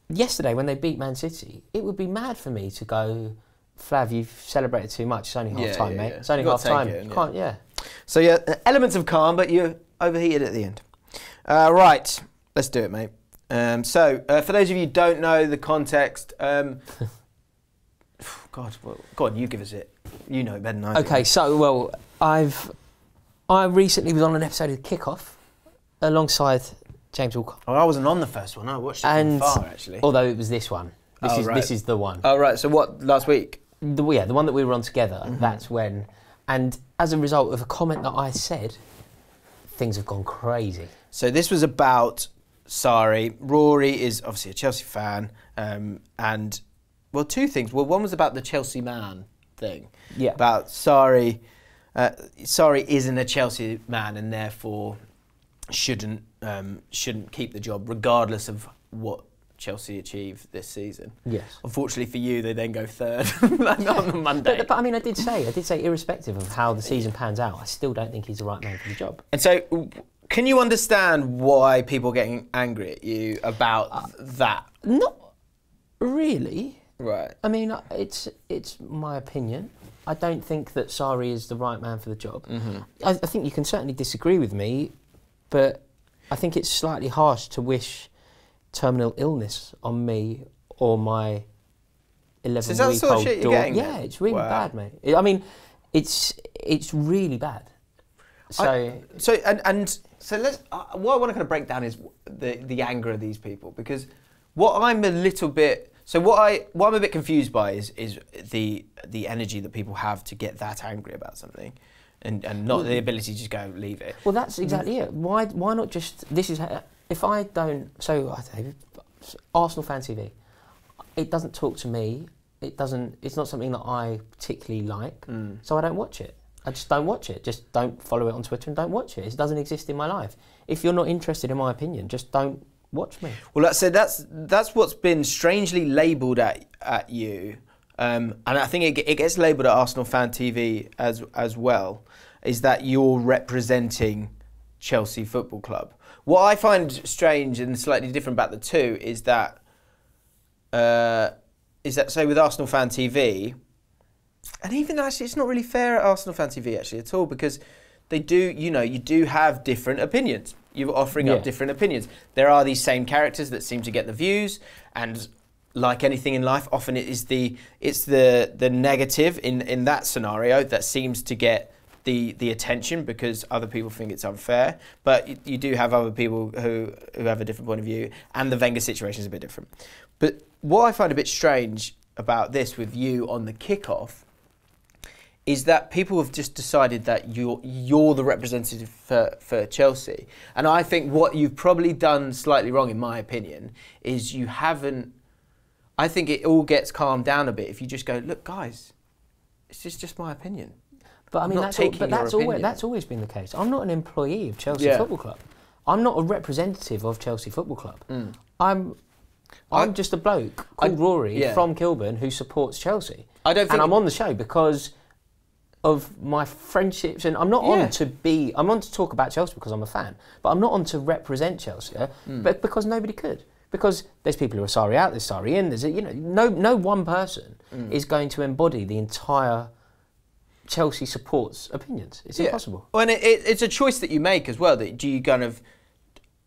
S2: yesterday when they beat Man City, it would be mad for me to go, Flav, you've celebrated too much. It's only half time, mate. It's only half time. You can't,
S1: So yeah, elements of calm, but you're overheated at the end. Right, let's do it, mate. So for those of you who don't know the context, God, you give us it. You know it better than I do.
S2: Okay, so I recently was on an episode of Kickoff alongside James Walcott.
S1: Oh, I wasn't on the first one. I watched it from far, actually.
S2: Although it was this one. This is the one.
S1: Oh, right. So what, last week?
S2: The one that we were on together. Mm-hmm. That's when. And as a result of a comment that I said, things have gone crazy.
S1: So this was about Sarri. Rory is obviously a Chelsea fan. And, well, two things. Well, one was about the Chelsea man thing.
S2: Yeah.
S1: About Sarri. Sarri isn't a Chelsea man and therefore shouldn't keep the job regardless of what Chelsea achieve this season.
S2: Yes.
S1: Unfortunately for you, they then go third on the Monday.
S2: But I mean, I did say, irrespective of how the season pans out, I still don't think he's the right man for the job.
S1: And so, can you understand why people are getting angry at you about that?
S2: Not really.
S1: Right.
S2: I mean, it's my opinion. I don't think that Sarri is the right man for the job. Mm-hmm. I think you can certainly disagree with me, but I think it's slightly harsh to terminal illness on me or my 11-week-old daughter. Yeah, it's really bad, mate. I mean, it's really bad. So
S1: let's. What I want to kind of break down is the anger of these people, because what I'm a little bit. So what I'm a bit confused by is the energy that people have to get that angry about something. And not the ability to just go leave it.
S2: Well, that's exactly it. Why not just... This is... If I don't... So, I don't know, Arsenal Fan TV, it doesn't talk to me. It's not something that I particularly like, so I don't watch it. I just don't watch it. Just don't follow it on Twitter and don't watch it. It doesn't exist in my life. If you're not interested in my opinion, just don't watch me.
S1: Well, that's what's been strangely labelled at you. And I think it gets labelled at Arsenal Fan TV as well, is that you're representing Chelsea Football Club. What I find strange and slightly different about the two is that say with Arsenal Fan TV, and even actually it's not really fair at Arsenal Fan TV actually at all, because you do have different opinions. You're offering up different opinions. There are these same characters that seem to get the views, and like anything in life, often it's the negative in that scenario that seems to get the attention because other people think it's unfair. But you do have other people who have a different point of view, and the Wenger situation is a bit different. But what I find a bit strange about this with you on the kickoff is that people have just decided that you're the representative for Chelsea. And I think what you've probably done slightly wrong, in my opinion, is you haven't... I think it all gets calmed down a bit if you just go, look, guys, this is just my opinion.
S2: But I mean, that's always been the case. I'm not an employee of Chelsea Football Club. I'm not a representative of Chelsea Football Club. I'm just a bloke called Rory from Kilburn who supports Chelsea. And I'm on the show because of my friendships, and I'm not on to talk about Chelsea because I'm a fan, but I'm not on to represent Chelsea, but because nobody could. Because there's people who are Sarri out, there's Sarri in, there's no one person is going to embody the entire Chelsea support's opinions. It's impossible.
S1: Well, and it's a choice that you make as well. That do you kind of,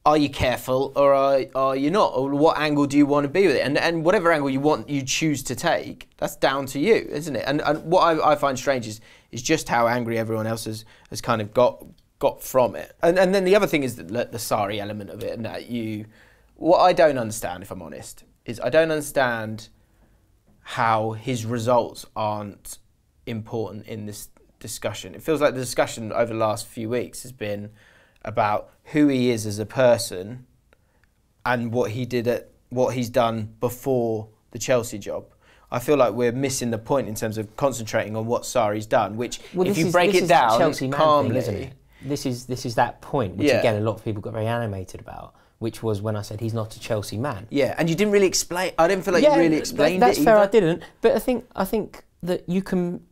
S1: are you careful or are you not? Or what angle do you want to be with it? And whatever angle you choose to take, that's down to you, isn't it? And what I find strange is just how angry everyone else has kind of got from it. And then the other thing is the Sarri element of it, and that what I don't understand, if I'm honest, is I don't understand how his results aren't important in this discussion. It feels like the discussion over the last few weeks has been about who he is as a person and what he's done before the Chelsea job. I feel like we're missing the point in terms of concentrating on what Sarri's done, which if you break it down calmly,
S2: isn't it? This is that point, which again a lot of people got very animated about, which was when I said he's not a Chelsea man.
S1: Yeah, and you didn't really explain. I didn't feel like you really explained
S2: that's
S1: it.
S2: That's fair.
S1: either.
S2: I didn't, but I think that you can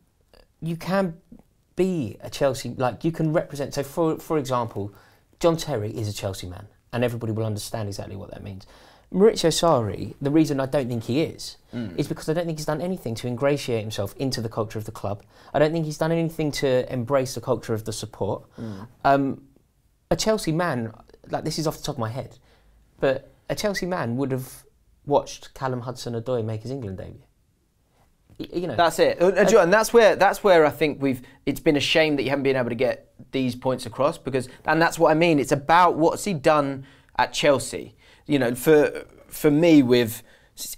S2: you can be a Chelsea, like you can represent. So for example, John Terry is a Chelsea man, and everybody will understand exactly what that means. Maurizio Sarri, the reason I don't think he is because I don't think he's done anything to ingratiate himself into the culture of the club. I don't think he's done anything to embrace the culture of the support. A Chelsea man, like this is off the top of my head, but a Chelsea man would have watched Callum Hudson-Odoi make his England debut. You know,
S1: that's it, and that's where I think it's been a shame that you haven't been able to get these points across, and that's what I mean. It's about what's he done at Chelsea. You know, for me, with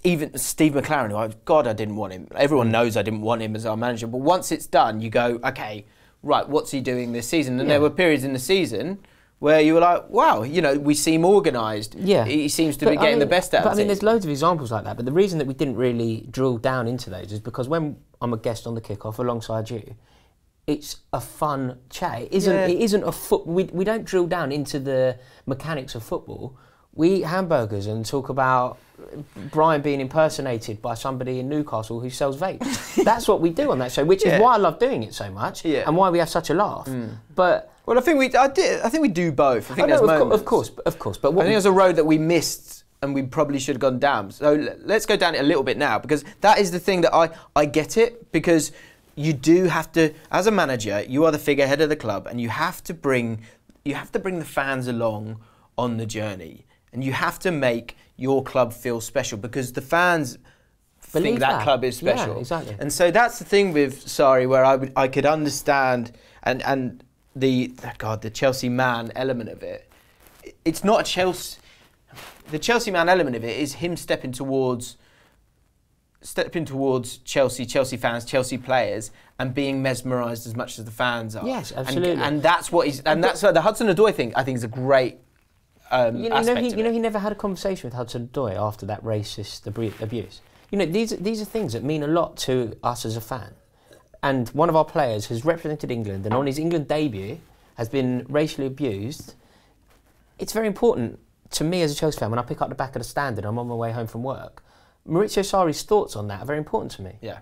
S1: even Steve McLaren, who I didn't want him. Everyone knows I didn't want him as our manager, but once it's done, you go, okay, right, what's he doing this season? And there were periods in the season where you were like, wow, you know, we seem organised. Yeah. He seems to be getting the best out of it.
S2: I mean, there's loads of examples like that, but the reason that we didn't really drill down into those is because when I'm a guest on the kickoff alongside you, it's a fun chat. It isn't a we don't drill down into the mechanics of football. We eat hamburgers and talk about Brian being impersonated by somebody in Newcastle who sells vapes. That's what we do on that show, which is why I love doing it so much and why we have such a laugh. But
S1: well, I think we do both. I think there's moments.
S2: Of course. But
S1: I think there's a road that we missed and we probably should have gone down. So let's go down it a little bit now, because that is the thing that I get it, because you do have to, as a manager, you are the figurehead of the club, and you have to bring the fans along on the journey. And you have to make your club feel special, because the fans think that club is special.
S2: Yeah, exactly.
S1: And so that's the thing with Sarri, where I could understand and the Chelsea man element of it. It's not a Chelsea. The Chelsea man element of it is him stepping towards Chelsea fans, Chelsea players, and being mesmerised as much as the fans are.
S2: Yes, absolutely.
S1: And that's what that's the Hudson-Odoi thing. I think is a great. He
S2: never had a conversation with Hudson-Odoi after that racist abuse. You know, these are things that mean a lot to us as a fan. And one of our players has represented England, and on his England debut has been racially abused. It's very important to me as a Chelsea fan when I pick up the back of the stand and I'm on my way home from work. Maurizio Sarri's thoughts on that are very important to me.
S1: Yeah.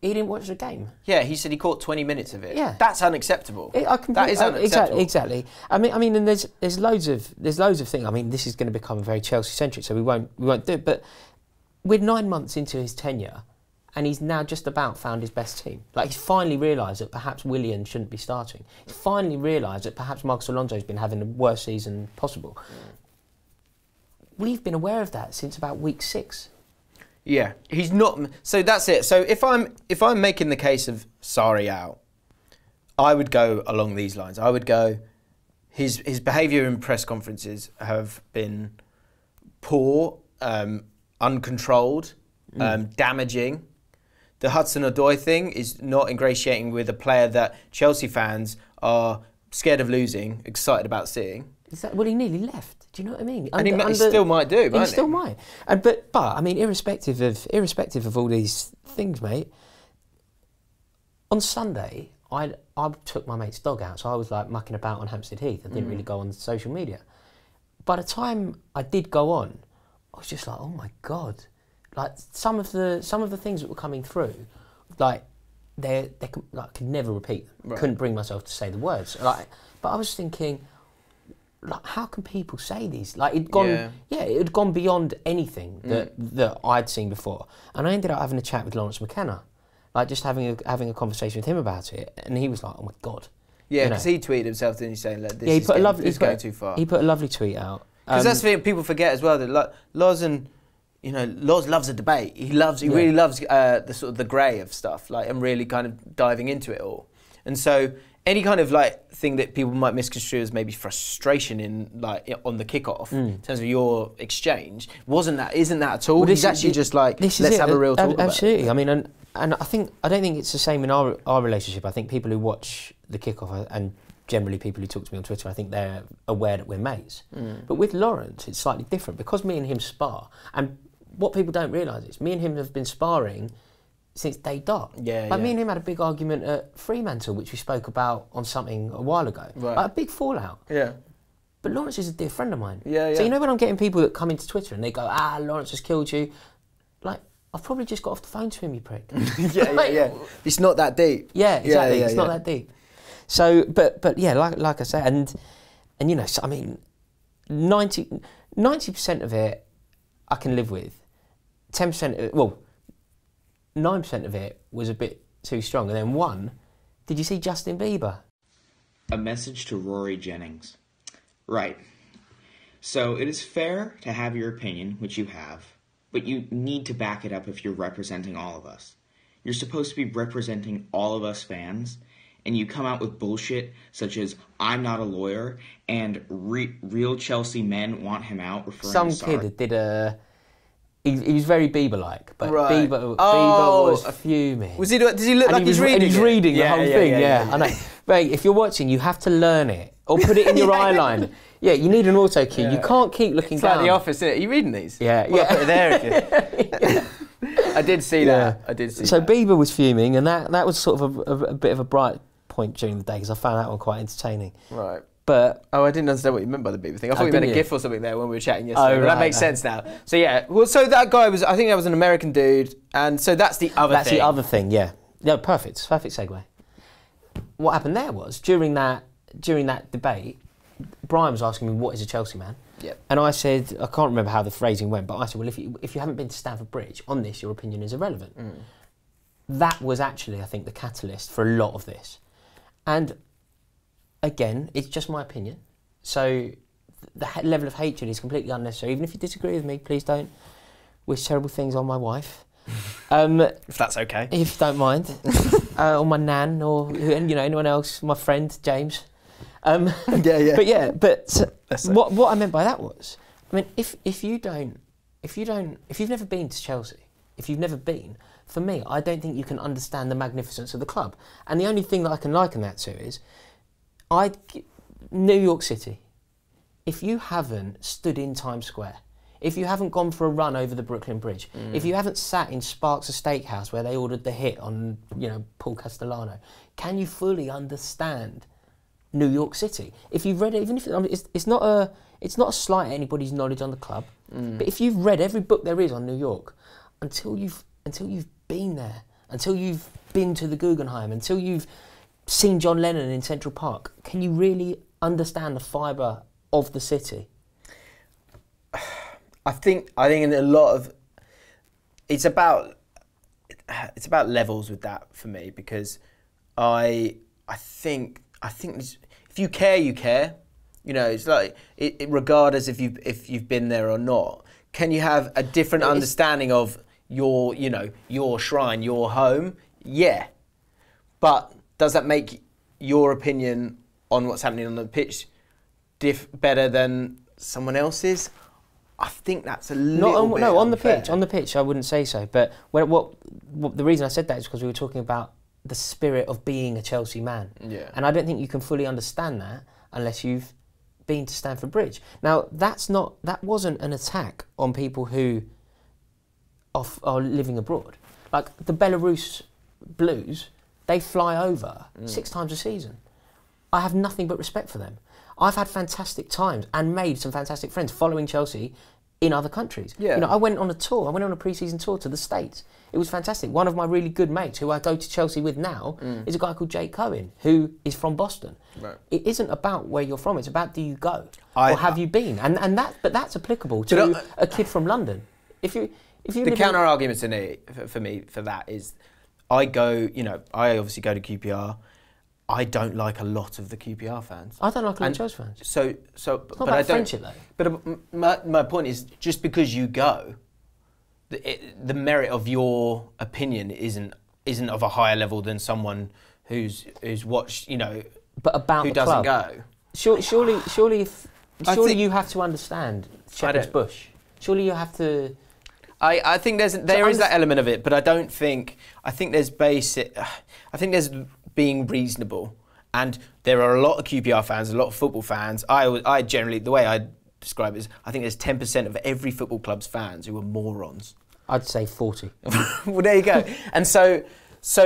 S2: He didn't watch the game.
S1: Yeah, he said he caught 20 minutes of it.
S2: Yeah,
S1: that's unacceptable.
S2: That
S1: is unacceptable.
S2: Exactly. I mean, and there's loads of things. I mean, this is going to become very Chelsea centric, so we won't do it. But we're 9 months into his tenure, and he's now just about found his best team. Like, he's finally realised that perhaps Willian shouldn't be starting. He's finally realised that perhaps Marcos Alonso's been having the worst season possible. We've been aware of that since about week 6.
S1: Yeah, he's not. So that's it. So if I'm making the case of Sarri out, I would go along these lines. I would go, his behaviour in press conferences have been poor, uncontrolled, damaging. The Hudson-Odoi thing is not ingratiating with a player that Chelsea fans are scared of losing, excited about seeing.
S2: Well, he nearly left. Do you know what I mean?
S1: And he still might do,
S2: he still might. But I mean, irrespective of all these things, mate. On Sunday, I took my mate's dog out, so I was like mucking about on Hampstead Heath. I didn't really go on social media. By the time I did go on, I was just like, oh my God! Like some of the things that were coming through, like I could never repeat them. Right. Couldn't bring myself to say the words. But I was thinking, like, how can people say these? Like, it had gone beyond anything that I'd seen before. And I ended up having a chat with Lawrence McKenna, like just having a conversation with him about it, and he was like, "Oh my God."
S1: Yeah, because he tweeted himself, didn't he, saying that this is going too far.
S2: He put a lovely tweet out.
S1: Because that's the thing people forget as well, that Loz loves a debate. He really loves the sort of the grey of stuff, like, and really kind of diving into it all. And so any kind of like thing that people might misconstrue as maybe frustration in like on the kickoff in terms of your exchange isn't that at all. Well, he's actually just like, let's have a real talk about it.
S2: Absolutely. I mean, and I don't think it's the same in our relationship. I think people who watch the kickoff and generally people who talk to me on Twitter, I think they're aware that we're mates. But with Lawrence, it's slightly different because me and him spar. And what people don't realise is me and him have been sparring since day dot. Me and him had a big argument at Fremantle, which we spoke about on something a while ago. Right. Like a big fallout. Yeah. But Lawrence is a dear friend of mine. So you know when I'm getting people that come into Twitter and they go, Lawrence has killed you. Like, I've probably just got off the phone to him, you prick.
S1: yeah. It's not that deep.
S2: Yeah, exactly. It's not that deep. So, but yeah, like I said, and you know, I mean, 90% of it I can live with. 10% of it, 9% of it was a bit too strong, and then did you see Justin Bieber?
S3: A message to Rory Jennings. Right. So it is fair to have your opinion, which you have, but you need to back it up if you're representing all of us. You're supposed to be representing all of us fans, and you come out with bullshit such as, I'm not a lawyer, and real Chelsea men want him out, referring to Sarri.
S2: Kid did he was very Bieber-like, but
S1: right.
S2: Bieber was fuming.
S1: Does he look like he's reading?
S2: He's reading the whole thing. Yeah, I know. Mate, if you're watching, you have to learn it or put it in your eye line. Yeah, you need an auto cue. You can't keep looking down.
S1: It's like The Office, isn't it? Are you reading these?
S2: Yeah,
S1: I'll put it there. I did see that.
S2: So Bieber was fuming, and that was sort of a bit of a bright point during the day because I found that one quite entertaining.
S1: Right.
S2: But
S1: I didn't understand what you meant by the Bieber thing. I thought you meant a GIF or something there when we were chatting yesterday.
S2: Oh,
S1: but that makes sense now. So yeah, so that guy I think that was an American dude, and so that's the other thing.
S2: That's the other thing, yeah. No, perfect segue. What happened there was during that debate, Brian was asking me what is a Chelsea man.
S1: Yep.
S2: And I said, I can't remember how the phrasing went, but I said, well, if you haven't been to Stamford Bridge on this, your opinion is irrelevant. That was actually, I think, the catalyst for a lot of this. And again, it's just my opinion. So the level of hatred is completely unnecessary. Even if you disagree with me, please don't wish terrible things on my wife.
S1: If that's okay.
S2: If you don't mind. Or my nan, or anyone else, my friend, James. But what I meant by that was, I mean, if you've never been to Chelsea, if you've never been, for me, I don't think you can understand the magnificence of the club. And the only thing that I can liken that to is, New York City, if you haven't stood in Times Square, if you haven't gone for a run over the Brooklyn Bridge, if you haven't sat in Sparks' Steakhouse where they ordered the hit on, Paul Castellano, can you fully understand New York City? If you've read it, even if it's not a slight at anybody's knowledge on the club, but if you've read every book there is on New York, until you've been there, until you've been to the Guggenheim, until you've seen John Lennon in Central Park, can you really understand the fibre of the city?
S1: I think in a lot of it's about levels with that for me, because I think if you care, you care. It's like it regardless if you've been there or not. Can you have a different understanding of your shrine, your home? Yeah, but does that make your opinion on what's happening on the pitch better than someone else's? I think that's a little bit
S2: on
S1: unfair.
S2: the pitch, I wouldn't say so. But what the reason I said that is because we were talking about the spirit of being a Chelsea man.
S1: Yeah.
S2: And I don't think you can fully understand that unless you've been to Stamford Bridge. Now, that wasn't an attack on people who are living abroad. Like the Belarus Blues, they fly over 6 times a season. I have nothing but respect for them. I've had fantastic times and made some fantastic friends following Chelsea in other countries.
S1: Yeah.
S2: I went on a tour. I went on a pre-season tour to the States. It was fantastic. One of my really good mates, who I go to Chelsea with now, is a guy called Jake Cohen, who is from Boston.
S1: Right.
S2: It isn't about where you're from. It's about, do you go or have you been? But that's applicable to a kid from London. If you
S1: the counter argument for me for that is, I obviously go to QPR. I don't like a lot of the QPR fans.
S2: I don't like a lot of Chelsea fans.
S1: So,
S2: it's not about friendship though.
S1: But my point is, just because you go, the merit of your opinion isn't of a higher level than someone who's watched,
S2: but about
S1: who
S2: the
S1: doesn't
S2: club.
S1: go.
S2: Surely you have to understand Shepherd's Bush. Surely you have to.
S1: I think there is that element of it, but I think there's basic. I think there's being reasonable, and there are a lot of QPR fans, a lot of football fans. I generally, the way I describe it is, I think there's 10% of every football club's fans who are morons.
S2: I'd say 40.
S1: Well, there you go. And so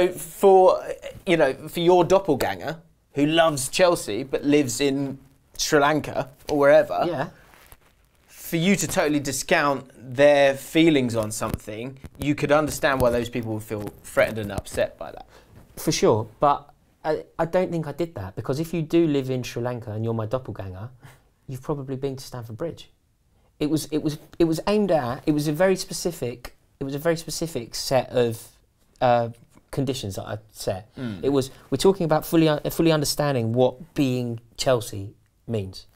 S1: for your doppelganger who loves Chelsea but lives in Sri Lanka or wherever, for you to totally discount their feelings on something, you could understand why those people would feel threatened and upset by that.
S2: For sure, but I don't think I did that, because if you do live in Sri Lanka and you're my doppelganger, you've probably been to Stamford Bridge. It was aimed at. It was a very specific set of conditions that I set. We're talking about fully understanding what being Chelsea means.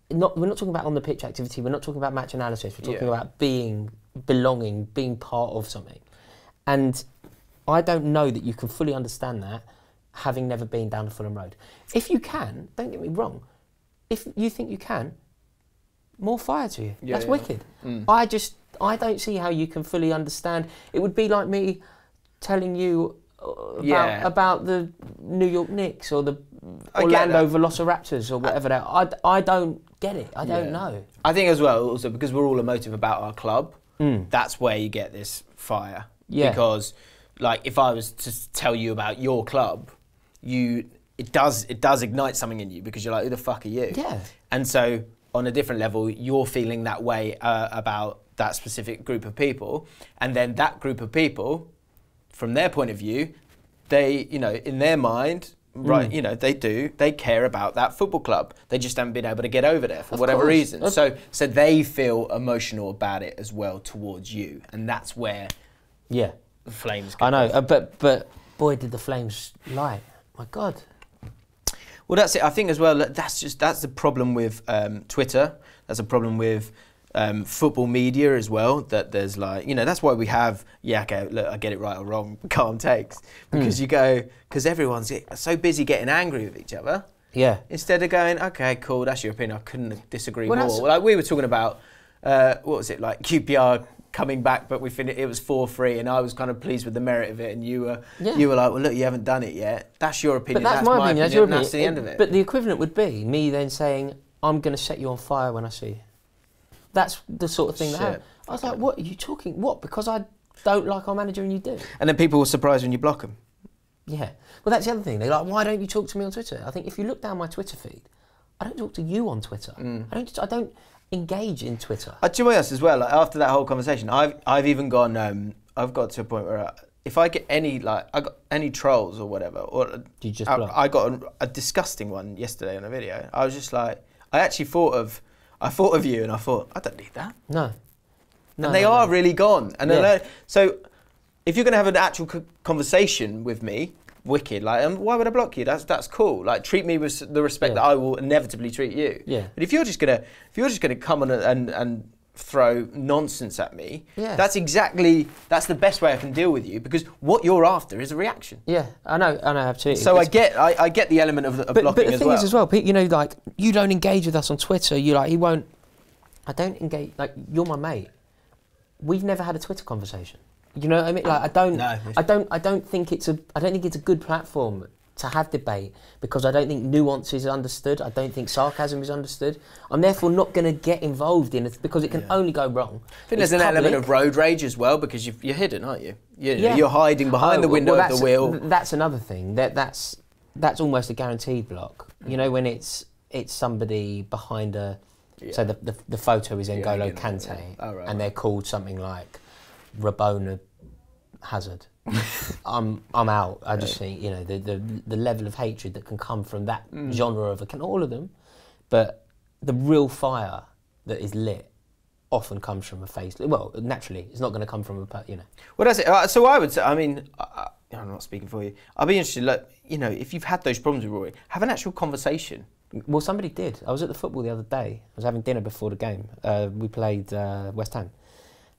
S2: We're not talking about on the pitch activity. We're not talking about match analysis. We're talking about belonging, being part of something. And I don't know that you can fully understand that having never been down the Fulham Road. If you can, don't get me wrong, if you think you can, more fire to you. That's wicked. I don't see how you can fully understand. It would be like me telling you about the New York Knicks or the Orlando Velociraptors or whatever I don't get it. I don't know.
S1: I think as well, also because we're all emotive about our club, that's where you get this fire. Yeah. Because, like, if I was to tell you about your club, it does ignite something in you, because you're like, who the fuck are you?
S2: Yeah.
S1: And so on a different level, you're feeling that way about that specific group of people, and then that group of people, from their point of view, they, in their mind, right, they care about that football club. They just haven't been able to get over there for whatever reason. So they feel emotional about it as well towards you, and that's where the flames come.
S2: I know, but boy, did the flames light. My God.
S1: Well, that's it. I think as well, that's the problem with Twitter. That's a problem with football media as well. That there's that's why we have, look, I get it right or wrong, calm takes. Because because everyone's so busy getting angry with each other.
S2: Yeah.
S1: Instead of going, okay, cool, that's your opinion, I couldn't disagree more. Like we were talking about, what was it, like QPR coming back, but it was 4-3, and I was kind of pleased with the merit of it, and you were like, well, look, you haven't done it yet. That's your opinion.
S2: But that's my opinion. That's your opinion.
S1: That's the end of it.
S2: But the equivalent would be me then saying, I'm going to set you on fire when I see you. That's the sort of thing that happened. I was like, what are you talking? What? Because I don't like our manager and you do? And
S1: then people were surprised when you block them.
S2: Yeah. Well, that's the other thing. They're like, why don't you talk to me on Twitter? I think if you look down my Twitter feed, I don't talk to you on Twitter. I don't engage in Twitter.
S1: Do you know what else as well? Like, after that whole conversation, I've even gone. I've got to a point where if I get I got any trolls or whatever, or
S2: do you just block?
S1: I got a disgusting one yesterday on a video. I was just like, I actually thought of you, and I thought, I don't need that.
S2: No.
S1: And they are really gone. And so, if you're going to have an actual conversation with me, wicked. Like, why would I block you? That's cool. Like, treat me with the respect that I will inevitably treat you.
S2: Yeah.
S1: But if you're just gonna come on and throw nonsense at me, that's the best way I can deal with you, because what you're after is a reaction.
S2: Yeah, I know, absolutely.
S1: So I get the element of blocking as well. But the thing is as well,
S2: like, you don't engage with us on Twitter. I don't engage. Like, you're my mate. We've never had a Twitter conversation. You know what I mean? Like, I don't think it's a good platform to have debate, because I don't think nuance is understood. I don't think sarcasm is understood. I'm therefore not going to get involved in it, because it can only go wrong.
S1: I think there's an element of road rage as well, because you're hidden, aren't you? You're hiding behind the window of the wheel.
S2: That's another thing. That's almost a guaranteed block. You know, when it's somebody behind so the photo is N'Golo Kante, and they're called something like Rabona Hazard. I'm out. I just think, the level of hatred that can come from that genre of all of them, but the real fire that is lit often comes from a face. Well, naturally, it's not going to come from a.
S1: Well, that's it. So I would say, I mean, I'm not speaking for you. I'd be interested. Like, if you've had those problems with Rory, have an actual conversation.
S2: Well, somebody did. I was at the football the other day. I was having dinner before the game. We played West Ham.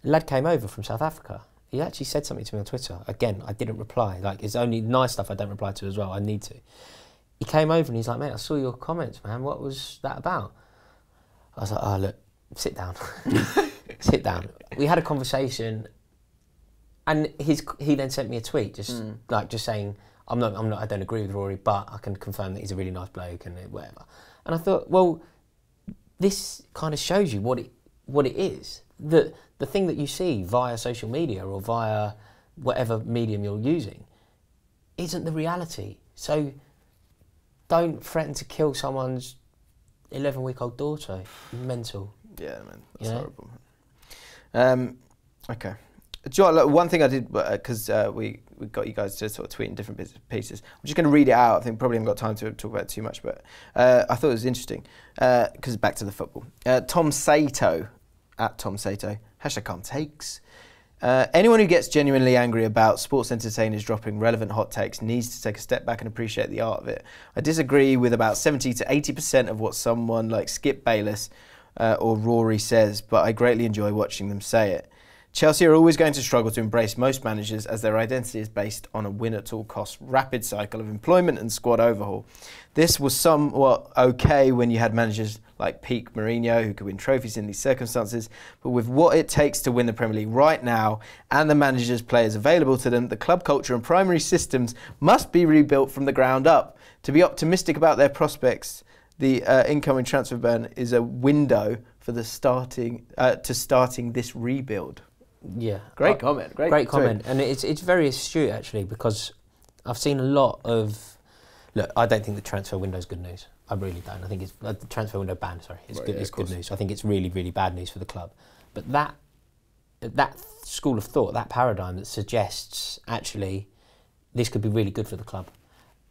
S2: A lad came over from South Africa. He actually said something to me on Twitter. Again, I didn't reply. Like, it's only nice stuff I don't reply to as well. I need to. He came over and he's like, mate, I saw your comments, man. What was that about? I was like, oh, look, sit down. Sit down. We had a conversation, and he then sent me a tweet just saying, I don't agree with Rory, but I can confirm that he's a really nice bloke and whatever. And I thought, well, this kind of shows you what it is. That the thing that you see via social media or via whatever medium you're using isn't the reality. So don't threaten to kill someone's 11-week-old daughter. Mental.
S1: Yeah, man, that's horrible. Okay. Look, one thing I did, because we got you guys to sort of tweet in different bits and pieces. I'm just going to read it out. I think probably haven't got time to talk about it too much, but I thought it was interesting because back to the football. Tom Sato, #calm takes. Anyone who gets genuinely angry about sports entertainers dropping relevant hot takes needs to take a step back and appreciate the art of it. I disagree with about 70 to 80% of what someone like Skip Bayless or Rory says, but I greatly enjoy watching them say it. Chelsea are always going to struggle to embrace most managers as their identity is based on a win-at-all-cost rapid cycle of employment and squad overhaul. This was somewhat okay when you had managers like peak Mourinho who could win trophies in these circumstances, but with what it takes to win the Premier League right now and the managers' players available to them, the club culture and primary systems must be rebuilt from the ground up. To be optimistic about their prospects, the incoming transfer ban is a window for the starting this rebuild.
S2: Yeah,
S1: great comment.
S2: Great comment, and it's very astute actually, because I've seen a lot of. Look, I don't think the transfer window is good news. I really don't. I think it's the transfer window ban. Sorry, it's good. It's good news. I think it's really, really bad news for the club. But that school of thought, that paradigm that suggests actually this could be really good for the club,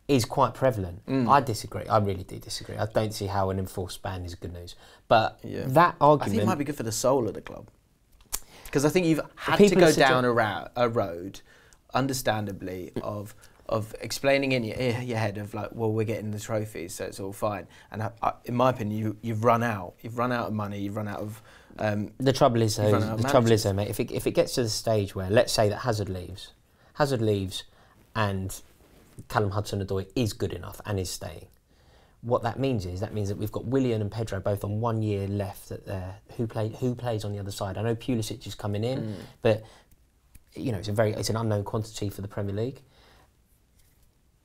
S2: is quite prevalent. I disagree. I really do disagree. I don't see how an enforced ban is good news. But that argument,
S1: I think it might be good for the soul of the club. Because I think you've had to go down a road, understandably, of explaining in your head of like, well, we're getting the trophies, so it's all fine. And in my opinion, you've run out. You've run out of money. You've run out of.
S2: The trouble is, though, mate. If it gets to the stage where, let's say that Hazard leaves, and Callum Hudson-Odoi is good enough and is staying. What that means that we've got Willian and Pedro both on 1 year left at there. Who plays on the other side? I know Pulisic is coming in, but you know it's an unknown quantity for the Premier League.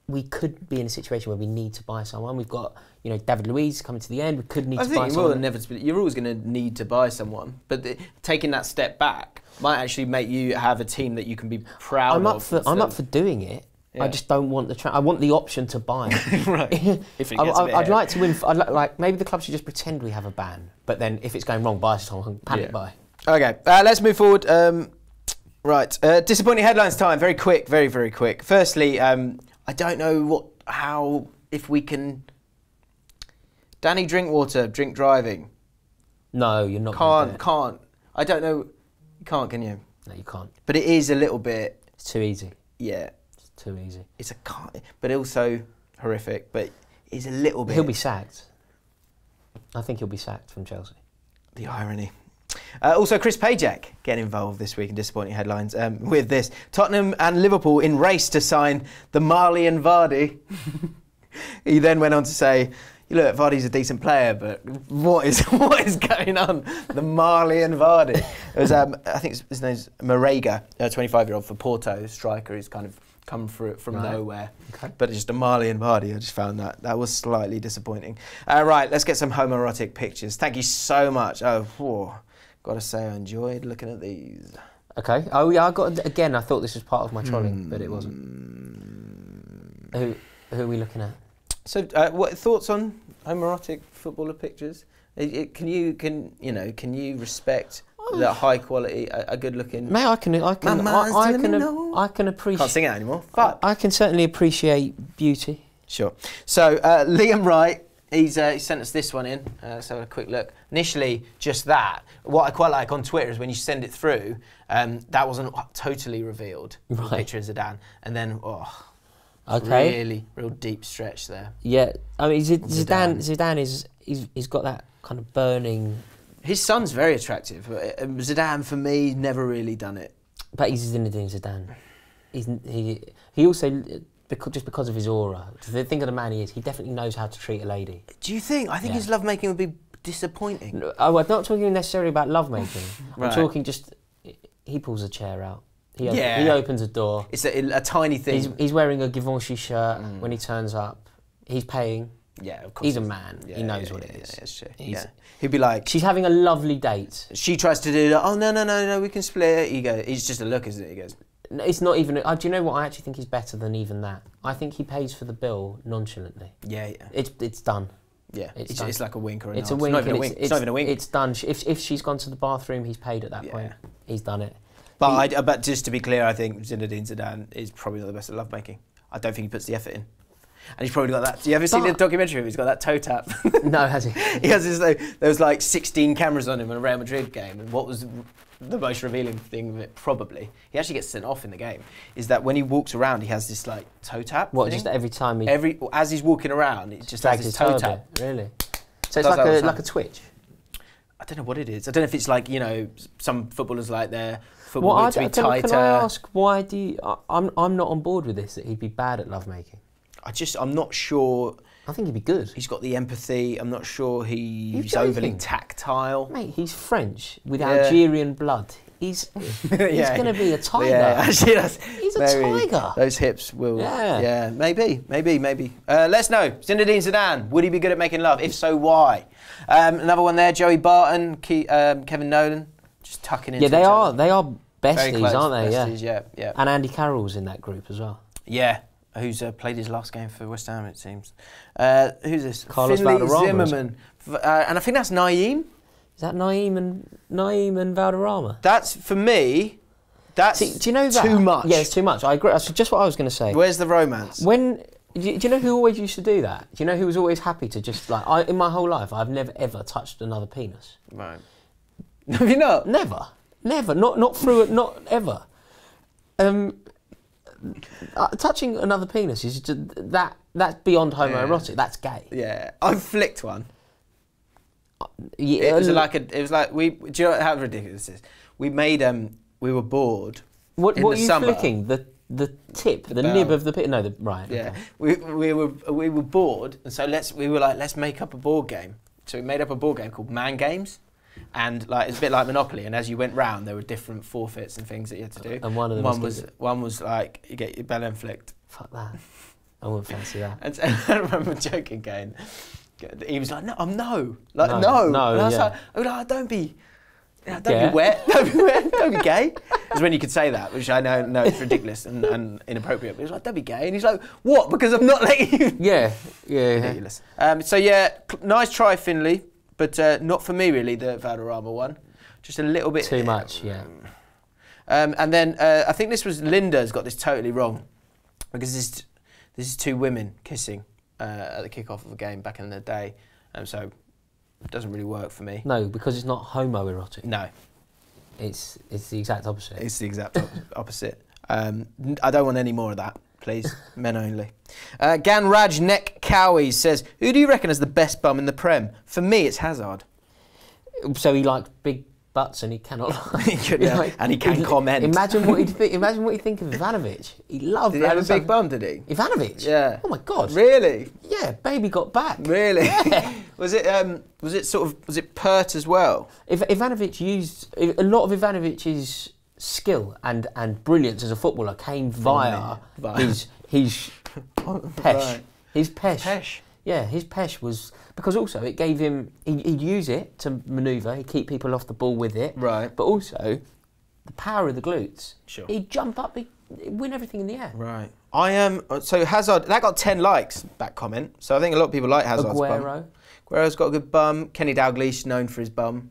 S2: We could be in a situation where we need to buy someone. We've got David Luiz coming to the end. We could need to buy someone.
S1: You're always going to need to buy someone, but taking that step back might actually make you have a team that you can be proud of.
S2: I'm up for doing it. Yeah. I just don't want I want the option to buy.
S1: Right. If it gets
S2: I'd like to win. Like maybe the club should just pretend we have a ban, but then if it's going wrong, buy someone, panic buy. Okay,
S1: let's move forward. Right, disappointing headlines time. Very quick, very, very quick. Firstly, I don't know if we can. Danny Drinkwater, drink driving.
S2: No, you're not.
S1: Can't. I don't know. You can't, can you?
S2: No, you can't.
S1: But it is a little bit.
S2: It's too easy.
S1: Yeah.
S2: Too easy.
S1: It's but also horrific. But it's a little bit.
S2: He'll be sacked. I think he'll be sacked from Chelsea.
S1: The irony. Also, Chris Pajak getting involved this week in disappointing headlines with this: Tottenham and Liverpool in race to sign the Marley and Vardy. He then went on to say, "Look, Vardy's a decent player, but what is going on? The Marley and Vardy." It was I think his name's Marega, a 25-year-old for Porto striker who's kind of come through from nowhere. Okay. But it's just a Marley and Vardy. I just found that was slightly disappointing. Right, let's get some homoerotic pictures. Thank you so much. Got to say I enjoyed looking at these.
S2: Okay. Oh yeah, I thought this was part of my trolling, but it wasn't. Who are we looking at?
S1: So, what thoughts on homoerotic footballer pictures? Can you respect that high quality, a good looking?
S2: Mate, I can appreciate.
S1: Can't sing it anymore. Fuck.
S2: I can certainly appreciate beauty.
S1: Sure. So Liam Wright, he's sent us this one in. Let's have a quick look. Initially, just that. What I quite like on Twitter is when you send it through, that wasn't totally revealed. Right. The picture of Zidane, and then
S2: okay,
S1: really real deep stretch there.
S2: Yeah, I mean Zidane is he's got that kind of burning.
S1: His son's very attractive. Zidane, for me, never really done it.
S2: But he's Zinedine Zidane. He also, because of his aura, think of the man he is, he definitely knows how to treat a lady.
S1: Do you think? I think his lovemaking would be disappointing.
S2: No, I'm not talking necessarily about lovemaking. Right. I'm talking just, he pulls a chair out. He opens a door.
S1: It's a tiny thing.
S2: He's wearing a Givenchy shirt when he turns up. He's paying.
S1: Yeah, of course.
S2: He's a man. He knows what it is.
S1: Yeah, that's true. He'd be like...
S2: She's having a lovely date.
S1: She tries to do that. Oh, no, we can split. He's just a look, isn't it? He goes...
S2: No, it's not even... do you know what? I actually think he's better than even that. I think he pays for the bill nonchalantly.
S1: Yeah.
S2: It's done.
S1: Yeah, it's like a wink or a nod.
S2: It's a wink.
S1: It's not even a wink. It's not even a wink.
S2: It's done. If she's gone to the bathroom, he's paid at that point. He's done it.
S1: But just to be clear, I think Zinedine Zidane is probably not the best at lovemaking. I don't think he puts the effort in. And he's probably got that. You ever seen the documentary? He's got that toe tap.
S2: No, has he?
S1: He has this. There was like 16 cameras on him in a Real Madrid game, and what was the most revealing thing of it? Probably he actually gets sent off in the game. Is that when he walks around, he has this like toe tap.
S2: What?
S1: thing.
S2: Just every time he
S1: as he's walking around, it just has this toe tap.
S2: Really? So it's like a twitch.
S1: I don't know what it is. I don't know if it's like some footballers like their football to be tighter.
S2: Can I ask why do you? I'm not on board with this. That he'd be bad at lovemaking. I'm
S1: not sure.
S2: I think he'd be good.
S1: He's got the empathy. I'm not sure he's overly tactile.
S2: Mate, he's French with Algerian blood. He's going to be a tiger.
S1: Yeah, actually,
S2: he's a tiger.
S1: Those hips will. Yeah, maybe. Let us know. Zinedine Zidane, would he be good at making love? If so, why? Another one there, Joey Barton, Kevin Nolan, just tucking into.
S2: Yeah, they are besties, aren't they?
S1: Besties, yeah.
S2: And Andy Carroll's in that group as well.
S1: Yeah. Who's played his last game for West Ham, it seems. Who's this?
S2: Carlos
S1: Finley
S2: Valderrama.
S1: Zimmerman. And I think that's Naeem.
S2: Is that Naeem and Valderrama?
S1: That's, for me, that's
S2: do you know that?
S1: Too much.
S2: Yeah, it's too much. I agree. That's just what I was going to say.
S1: Where's the romance?
S2: Do you know who always used to do that? Do you know who was always happy to just, like, in my whole life, I've never, ever touched another penis.
S1: Right. Have you not?
S2: Never. Not through it, not ever. Touching another penis is just, that's beyond homoerotic. Yeah. That's gay.
S1: Yeah, I've flicked one.
S2: Yeah,
S1: it was like do you know how ridiculous this is? We were bored.
S2: What
S1: in
S2: are
S1: the
S2: you
S1: summer.
S2: Flicking? The tip, the nib of the penis? No, right.
S1: Yeah,
S2: okay.
S1: we were bored, and so let's make up a board game. So we made up a board game called Man Games. And like it's a bit like Monopoly, and as you went round, there were different forfeits and things that you had to do.
S2: And one of them
S1: one was like you get your bellend flicked.
S2: Fuck that! I wouldn't fancy that.
S1: And I remember joking, going. He was like, no. And I was like, don't be wet, don't be gay. It's when you could say that, which I know it's ridiculous and inappropriate. But he was like, don't be gay, and he's like, what? Because I'm not letting you.
S2: Yeah.
S1: Ridiculous. So yeah, nice try, Finley. But not for me, really, the Valderrama one. Just a little bit...
S2: Too much, yeah.
S1: And then I think Linda's got this totally wrong. Because this is two women kissing at the kick-off of a game back in the day. So it doesn't really work for me.
S2: No, because it's not homoerotic.
S1: No.
S2: It's the exact opposite.
S1: It's the exact opposite. I don't want any more of that. Please, men only. Ganraj Nek Cowie says, who do you reckon is the best bum in the Prem? For me, it's Hazard.
S2: So he likes big butts and he cannot
S1: lie. And he can comment.
S2: Imagine what he'd think of Ivanovic. He loved
S1: Did he have a big bum, did he?
S2: Ivanovic?
S1: Yeah.
S2: Oh my God.
S1: Really?
S2: Yeah, baby got back.
S1: Really?
S2: Yeah.
S1: Was it pert as well?
S2: Ivanovic used... A lot of Ivanovic's skill and brilliance as a footballer came via his pesh.
S1: Right.
S2: His pesh.
S1: Pesh.
S2: Yeah, his pesh was because also it gave him. He'd use it to manoeuvre. He'd keep people off the ball with it.
S1: Right.
S2: But also the power of the glutes.
S1: Sure.
S2: He'd jump up. He'd win everything in the air.
S1: Right. I am. So Hazard, that got 10 likes. That comment. So I think a lot of people like Hazard's bum. Aguero's got a good bum. Kenny Dalglish known for his bum.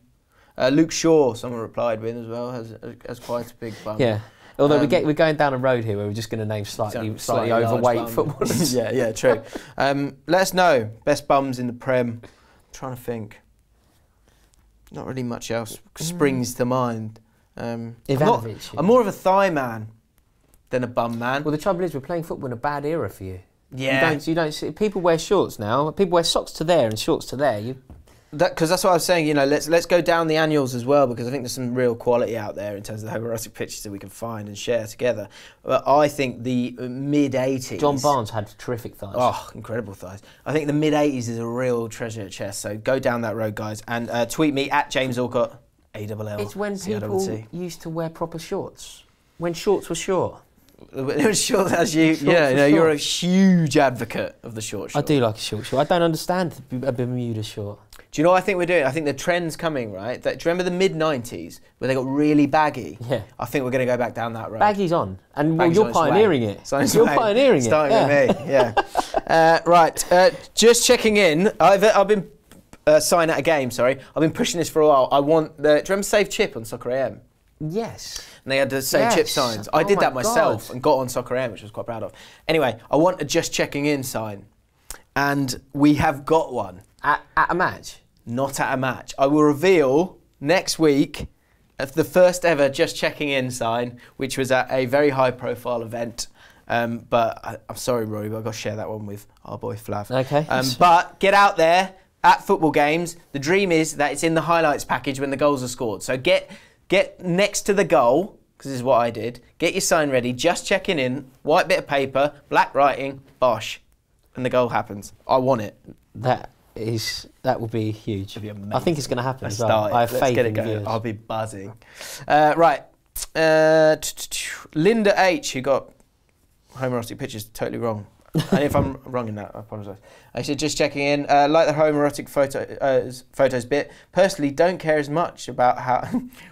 S1: Luke Shaw, someone replied with as well, has quite a big bum.
S2: Yeah. Although we're going down a road here where we're just going to name slightly overweight footballers.
S1: yeah, true. Let us know. Best bums in the Prem. I'm trying to think. Not really much else springs to mind.
S2: Ivanovic.
S1: I'm more of a thigh man than a bum man.
S2: Well, the trouble is we're playing football in a bad era for you.
S1: Yeah.
S2: You don't see, people wear shorts now. People wear socks to there and shorts to there.
S1: Because that's what I was saying, let's go down the annuals as well, because I think there's some real quality out there in terms of the homoerotic pictures that we can find and share together. But I think the mid-80s...
S2: John Barnes had terrific thighs.
S1: Oh, incredible thighs. I think the mid-80s is a real treasure chest, so go down that road, guys. And tweet me at James Alcott, ALL.
S2: It's when people used to wear proper shorts, when shorts were short.
S1: Short as you, you're a huge advocate of the short short.
S2: I do like a short short. I don't understand a Bermuda short.
S1: Do you know what I think we're doing? I think the trend's coming, right? Do you remember the mid-90s where they got really baggy?
S2: Yeah.
S1: I think we're going to go back down that road.
S2: Baggy's on. And you're pioneering it. You're pioneering it.
S1: Starting with me, yeah. Right, just checking in. I've been signing at a game. Sorry, I've been pushing this for a while. I want the. Do you remember Save Chip on Soccer AM?
S2: Yes.
S1: And they had the Save Chip signs. I did that myself and got on Soccer AM, which I was quite proud of. Anyway, I want a just checking in sign, and we have got one
S2: at a match.
S1: Not at a match. I will reveal next week the first ever just checking in sign, which was at a very high profile event. But I'm sorry, Rory, but I've got to share that one with our boy Flav.
S2: Okay.
S1: But get out there at football games. The dream is that it's in the highlights package when the goals are scored. So get next to the goal, because this is what I did. Get your sign ready, just checking in, white bit of paper, black writing, bosh, and the goal happens. I want it.
S2: That would be huge.
S1: Be
S2: I think it's going to happen as well. I have faith in the viewers.
S1: I'll be buzzing. Right. Linda H, who got homoerotic pictures totally wrong. And if I'm wrong in that, I apologise. I said just checking in. Like the homoerotic photos bit. Personally, don't care as much about how.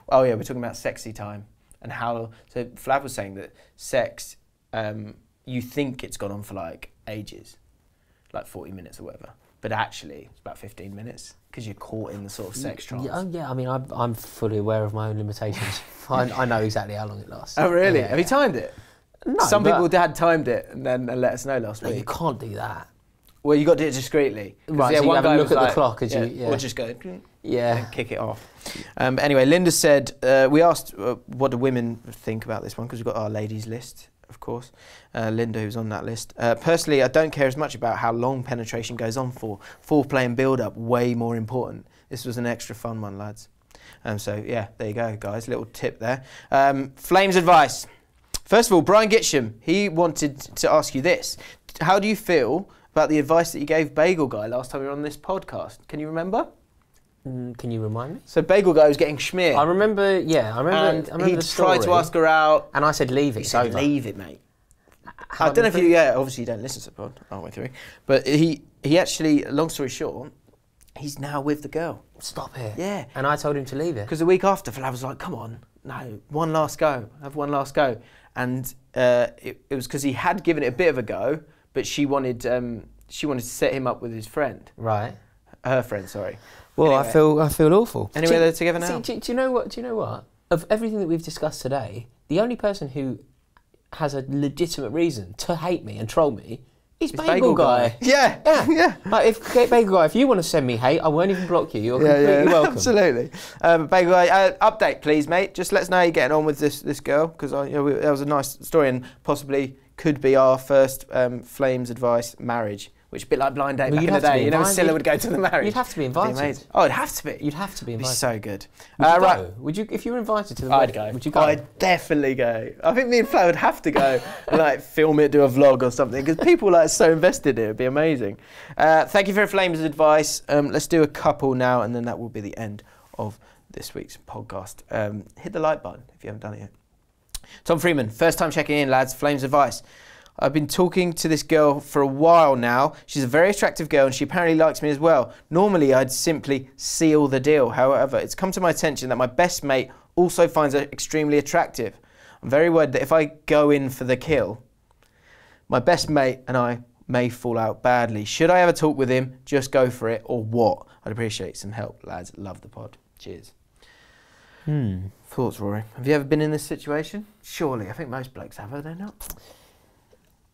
S1: Oh yeah, we're talking about sexy time and how. So Flav was saying that sex, you think it's gone on for like ages, like 40 minutes or whatever, but actually it's about 15 minutes because you're caught in the sort of sex trance.
S2: Yeah. I mean, I'm fully aware of my own limitations. I know exactly how long it lasts.
S1: Oh really?
S2: Yeah.
S1: Have you timed it?
S2: No,
S1: some people had timed it and then let us know last week.
S2: You can't do that.
S1: Well, you got to do it discreetly.
S2: Right, so you have a look at the clock as
S1: or just go,
S2: and
S1: kick it off. Anyway, Linda said, we asked what do women think about this one, because we've got our ladies list, of course. Linda, who's on that list. Personally, I don't care as much about how long penetration goes on for. Foreplay and build-up, way more important. This was an extra fun one, lads. So, yeah, there you go, guys. Little tip there. Flames advice. First of all, Brian Gitcham, he wanted to ask you this. How do you feel about the advice that you gave Bagel Guy last time you were on this podcast? Can you remember?
S2: Can you remind me?
S1: So Bagel Guy was getting schmeared.
S2: I remember
S1: he
S2: the story.
S1: Tried to ask her out.
S2: And I said, leave it.
S1: He said, leave it, mate. I don't know if you, obviously you don't listen to the pod, halfway through. But he actually, long story short, he's now with the girl.
S2: Stop it.
S1: Yeah.
S2: And I told him to leave it.
S1: Because the week after, Flav was like, come on, no, one last go. Have one last go. And it was because he had given it a bit of a go, but she wanted to set him up with his friend.
S2: Right.
S1: Her friend, sorry.
S2: Well, anyway. I feel awful.
S1: Anyway, they're together now.
S2: Do you know what? Of everything that we've discussed today, the only person who has a legitimate reason to hate me and troll me is Bagel Guy.
S1: Yeah.
S2: Like Bagel Guy, if you want to send me hate, I won't even block you. You're completely welcome.
S1: Absolutely. Bagel Guy, update please, mate. Just let us know how you're getting on with this girl, because that was a nice story and possibly could be our first Flames advice marriage, which is a bit like blind date back in the day. You know, Scylla would go to the marriage.
S2: You'd have to be invited.
S1: Oh, it'd have to be.
S2: You'd have to be invited.
S1: It'd be so good.
S2: Right. Would you, if you were invited to the wedding,
S1: I'd go.
S2: Would you go?
S1: I'd definitely go. I think me and Flo would have to go and like film it, do a vlog or something, because people are so invested in it. It'd be amazing. Thank you for Flames' advice. Let's do a couple now, and then that will be the end of this week's podcast. Hit the like button if you haven't done it yet. Tom Freeman, first time checking in, lads. Flames advice. I've been talking to this girl for a while now. She's a very attractive girl and she apparently likes me as well. Normally I'd simply seal the deal. However, it's come to my attention that my best mate also finds her extremely attractive. I'm very worried that if I go in for the kill, my best mate and I may fall out badly. Should I ever talk with him, just go for it, or what? I'd appreciate some help, lads. Love the pod. Cheers. Thoughts, Rory? Have you ever been in this situation? Surely. I think most blokes have, are they not?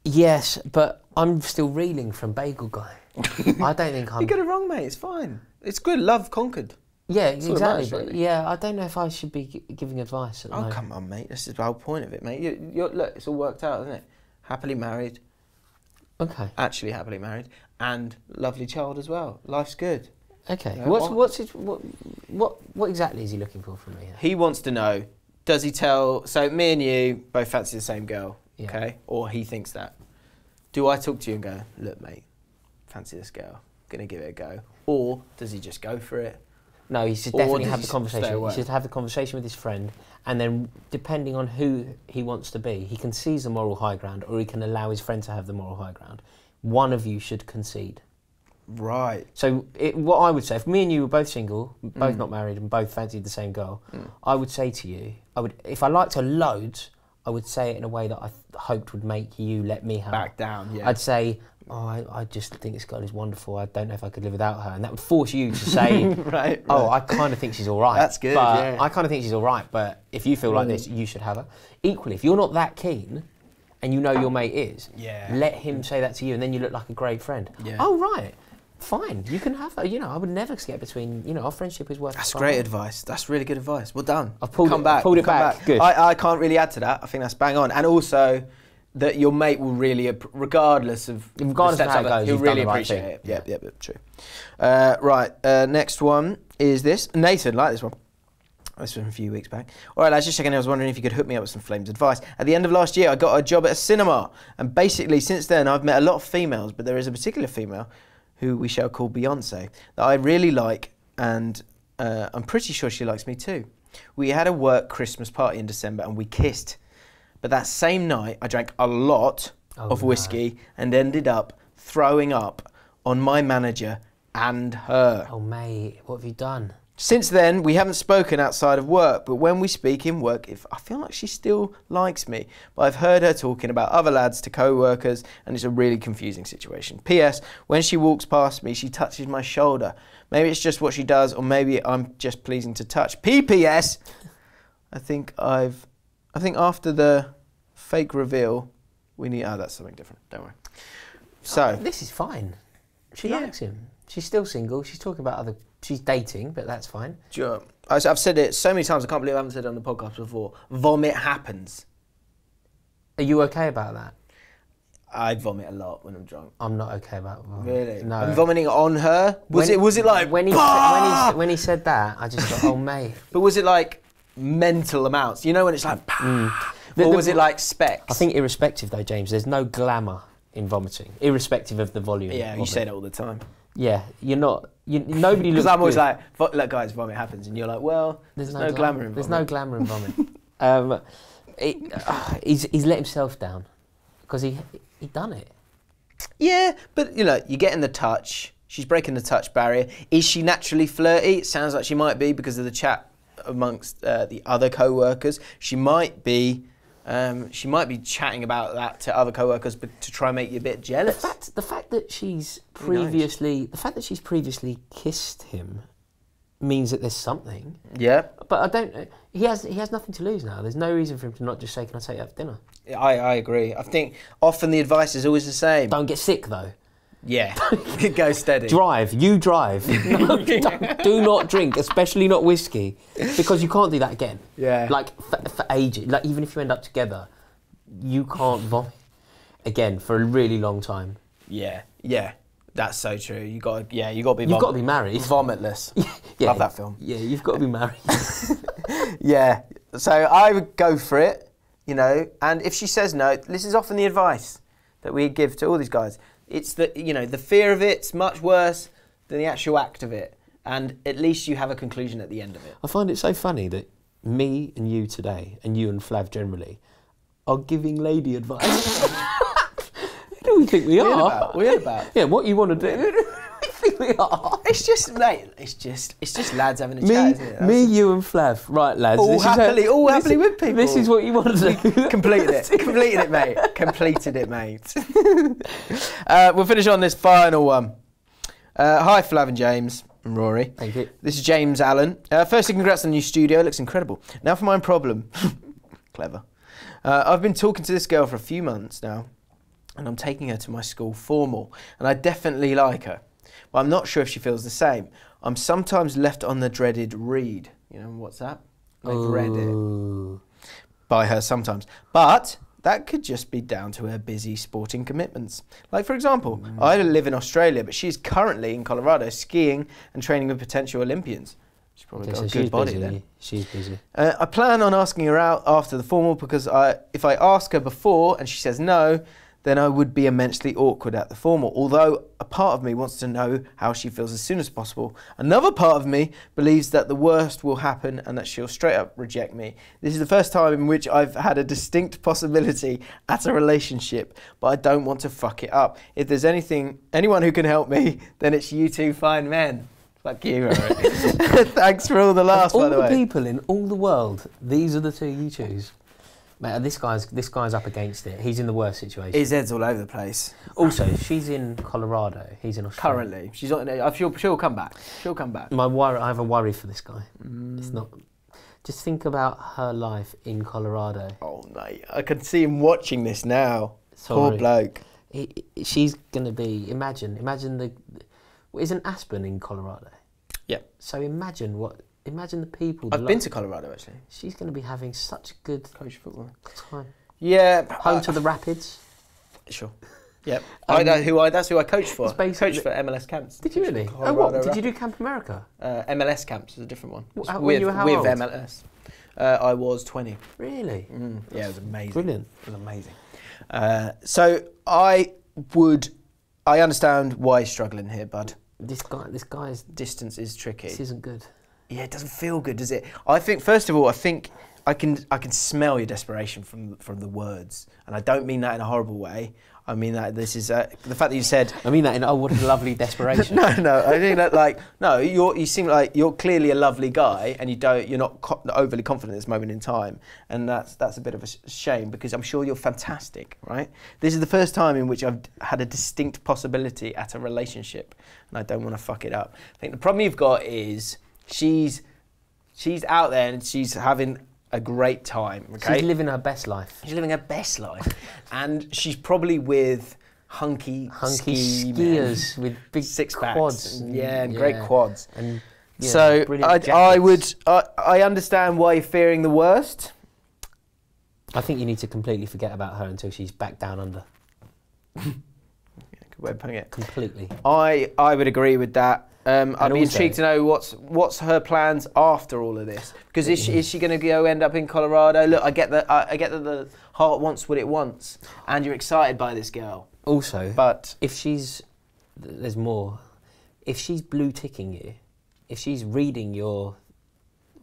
S2: Yes, but I'm still reeling from Bagel Guy. I don't think I'm...
S1: You got it wrong, mate. It's fine. It's good. Love conquered.
S2: Yeah,
S1: That's
S2: exactly.
S1: Matters, really.
S2: Yeah, I don't know if I should be giving advice at the moment.
S1: Come on, mate. This is the whole point of it, mate. Look, it's all worked out, isn't it? Happily married.
S2: Okay.
S1: Actually happily married. And lovely child as well. Life's good.
S2: Okay.
S1: You know,
S2: what exactly is he looking for from me?
S1: He wants to know, does he tell... So me and you both fancy the same girl.
S2: Yeah.
S1: Okay, or he thinks that. Do I talk to you and go, look, mate, fancy this girl, gonna give it a go, or does he just go for it?
S2: No, he should definitely have the conversation.
S1: He
S2: should have the conversation with his friend, and then depending on who he wants to be, he can seize the moral high ground, or he can allow his friend to have the moral high ground. One of you should concede.
S1: Right.
S2: So what I would say, if me and you were both single, both not married, and both fancied the same girl, I would say to you, if I liked her loads, I would say it in a way that I hoped would make you let me have
S1: Back down, yeah.
S2: I'd say, I just think this girl is wonderful. I don't know if I could live without her. And that would force you to say,
S1: right.
S2: I kind of think she's all right.
S1: That's good,
S2: but
S1: yeah.
S2: I kind of think she's all right, but if you feel like this, you should have her. Equally, if you're not that keen and you know your mate is, let him say that to you and then you look like a great friend. Yeah. Oh, right. Fine, you can have her. You know, I would never get between. You know, our friendship is worth.
S1: That's great advice. That's really good advice. Well done.
S2: I've pulled it back. Good.
S1: I can't really add to that. I think that's bang on. And also, that your mate will really, regardless of
S2: how it goes,
S1: he'll really appreciate it. Yep, true. Right, next one is this. Nathan, like this one. This was from a few weeks back. All right, lads, just checking in. I was wondering if you could hook me up with some Flames advice. At the end of last year, I got a job at a cinema. And basically, since then, I've met a lot of females, but there is a particular female who we shall call Beyonce, that I really like, and I'm pretty sure she likes me too. We had a work Christmas party in December and we kissed. But that same night, I drank a lot of whiskey and ended up throwing up on my manager and her.
S2: Oh, mate, what have you done?
S1: Since then, we haven't spoken outside of work, but when we speak in work, I feel like she still likes me. But I've heard her talking about other lads to co-workers, and it's a really confusing situation. P.S. When she walks past me, she touches my shoulder. Maybe it's just what she does, or maybe I'm just pleasing to touch. P.P.S. I think after the fake reveal, we need... Oh, that's something different. Don't worry. So...
S2: this is fine. She likes him. She's still single. She's talking about other... She's dating, but that's fine.
S1: Sure. I've said it so many times, I can't believe I haven't said it on the podcast before. Vomit happens.
S2: Are you okay about that?
S1: I vomit a lot when I'm drunk.
S2: I'm not okay about vomit.
S1: Really?
S2: No.
S1: I'm vomiting on her? Was it like...
S2: When he said that, I just thought, oh, mate.
S1: But was it like mental amounts? You know when it's like... Or was it like specks?
S2: I think irrespective though, James, there's no glamour in vomiting, irrespective of the volume.
S1: Yeah, you say it all the time.
S2: Yeah, you're not... nobody looks
S1: Because I'm always
S2: good.
S1: like, look guys, vomit happens. And you're like, well, there's no glamour in vomit.
S2: There's no glamour in vomit. He's let himself down because he done it.
S1: Yeah, but you know, you're getting the touch. She's breaking the touch barrier. Is she naturally flirty? It sounds like she might be because of the chat amongst the other co-workers. She might be chatting about that to other co-workers, but to try and make you a bit jealous.
S2: The fact that she's previously kissed him means that there's something.
S1: Yeah.
S2: But I don't. He has nothing to lose now. There's no reason for him to not just say, "Can I take you out for dinner?"
S1: I agree. I think often the advice is always the same.
S2: Don't get sick though.
S1: Yeah. Go steady.
S2: You drive. No, do not drink, especially not whiskey, because you can't do that again.
S1: Yeah.
S2: Like for ages. Like even if you end up together, you can't vomit again for a really long time.
S1: Yeah. That's so true. You got to be.
S2: You've got to be married.
S1: Vomitless.
S2: Yeah.
S1: Love that film.
S2: Yeah, you've got to be married.
S1: Yeah. So I would go for it, you know. And if she says no, this is often the advice that we give to all these guys. It's that, you know, the fear of it's much worse than the actual act of it. And at least you have a conclusion at the end of it.
S2: I find it so funny that me and you today, and you and Flav generally, are giving lady advice. Who do we think we are?
S1: We're about.
S2: Yeah, what you want to do. Who do we think we are?
S1: It's just, mate, it's just lads having a chat, isn't it?
S2: Me, you and Flav. Right, lads.
S1: All happily with people.
S2: This is what you want to do.
S1: Completed it, mate. Completed it, mate. We'll finish on this final one. Hi, Flav and James and Rory.
S2: Thank you.
S1: This is James Allen. Firstly, congrats on the new studio. It looks incredible. Now for my problem. Clever. I've been talking to this girl for a few months now, and I'm taking her to my school formal, and I definitely like her. But I'm not sure if she feels the same. I'm sometimes left on the dreaded read. You know, what's that? They've read it. By her sometimes. But that could just be down to her busy sporting commitments. Like, for example, I live in Australia, but she's currently in Colorado skiing and training with potential Olympians. She's probably got a good body then.
S2: She's busy.
S1: I plan on asking her out after the formal because if I ask her before and she says no, then I would be immensely awkward at the formal. Although a part of me wants to know how she feels as soon as possible, another part of me believes that the worst will happen and that she'll straight up reject me. This is the first time in which I've had a distinct possibility at a relationship, but I don't want to fuck it up. If there's anyone who can help me, then it's you two fine men. Fuck you, Rory. Thanks for all the laughs, by the way.
S2: All the people in all the world, these are the two you choose. Mate, this guy's up against it. He's in the worst situation.
S1: His head's all over the place.
S2: Also, she's in Colorado. He's in Australia.
S1: Currently, she's not. I'm sure she'll come back. She'll come back.
S2: I have a worry for this guy. It's not. Just think about her life in Colorado.
S1: Oh mate, I can see him watching this now.
S2: Sorry.
S1: Poor bloke.
S2: She's gonna be. Imagine isn't Aspen in Colorado?
S1: Yeah.
S2: So imagine the people.
S1: I've been to Colorado actually.
S2: She's going to be having such a good
S1: Coach football
S2: time.
S1: Yeah.
S2: Home to the Rapids.
S1: Sure. Yep. That's who I coached for. I coached for MLS camps.
S2: Did you really? Oh, what? Did you do Camp America?
S1: MLS camps is a different one.
S2: When you were how old?
S1: MLS. I was 20.
S2: Really?
S1: Yeah, it was amazing.
S2: Brilliant.
S1: It was amazing. So I understand why he's struggling here, bud.
S2: This guy's
S1: distance is tricky.
S2: This isn't good.
S1: Yeah, it doesn't feel good, does it? I think first of all, I can smell your desperation from the words, and I don't mean that in a horrible way. I mean that this is the fact that you said.
S2: I mean that in what a lovely desperation.
S1: No. I think that you seem like you're clearly a lovely guy, and you're not overly confident at this moment in time, and that's a bit of a shame because I'm sure you're fantastic, right? This is the first time in which I've had a distinct possibility at a relationship, and I don't want to fuck it up. I think the problem you've got is she's out there and she's having a great time. Okay?
S2: She's living her best life.
S1: She's living her best life, and she's probably with hunky
S2: skiers with big
S1: six
S2: quads.
S1: And great quads.
S2: And
S1: so I understand why you're fearing the worst.
S2: I think you need to completely forget about her until she's back down under.
S1: Good way of putting it.
S2: Completely.
S1: I would agree with that. I'd be intrigued to know what's her plans after all of this. Because is she going to go end up in Colorado? Look, I get that the heart wants what it wants, and you're excited by this girl.
S2: Also,
S1: but
S2: there's more. If she's blue ticking you, if she's reading your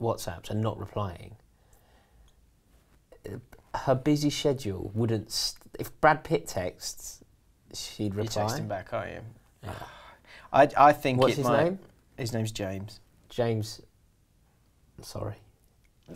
S2: WhatsApps and not replying, her busy schedule wouldn't. If Brad Pitt texts, she'd reply.
S1: You're texting back, aren't you?
S2: Yeah.
S1: I think.
S2: What's his name?
S1: His name's James.
S2: James. Sorry.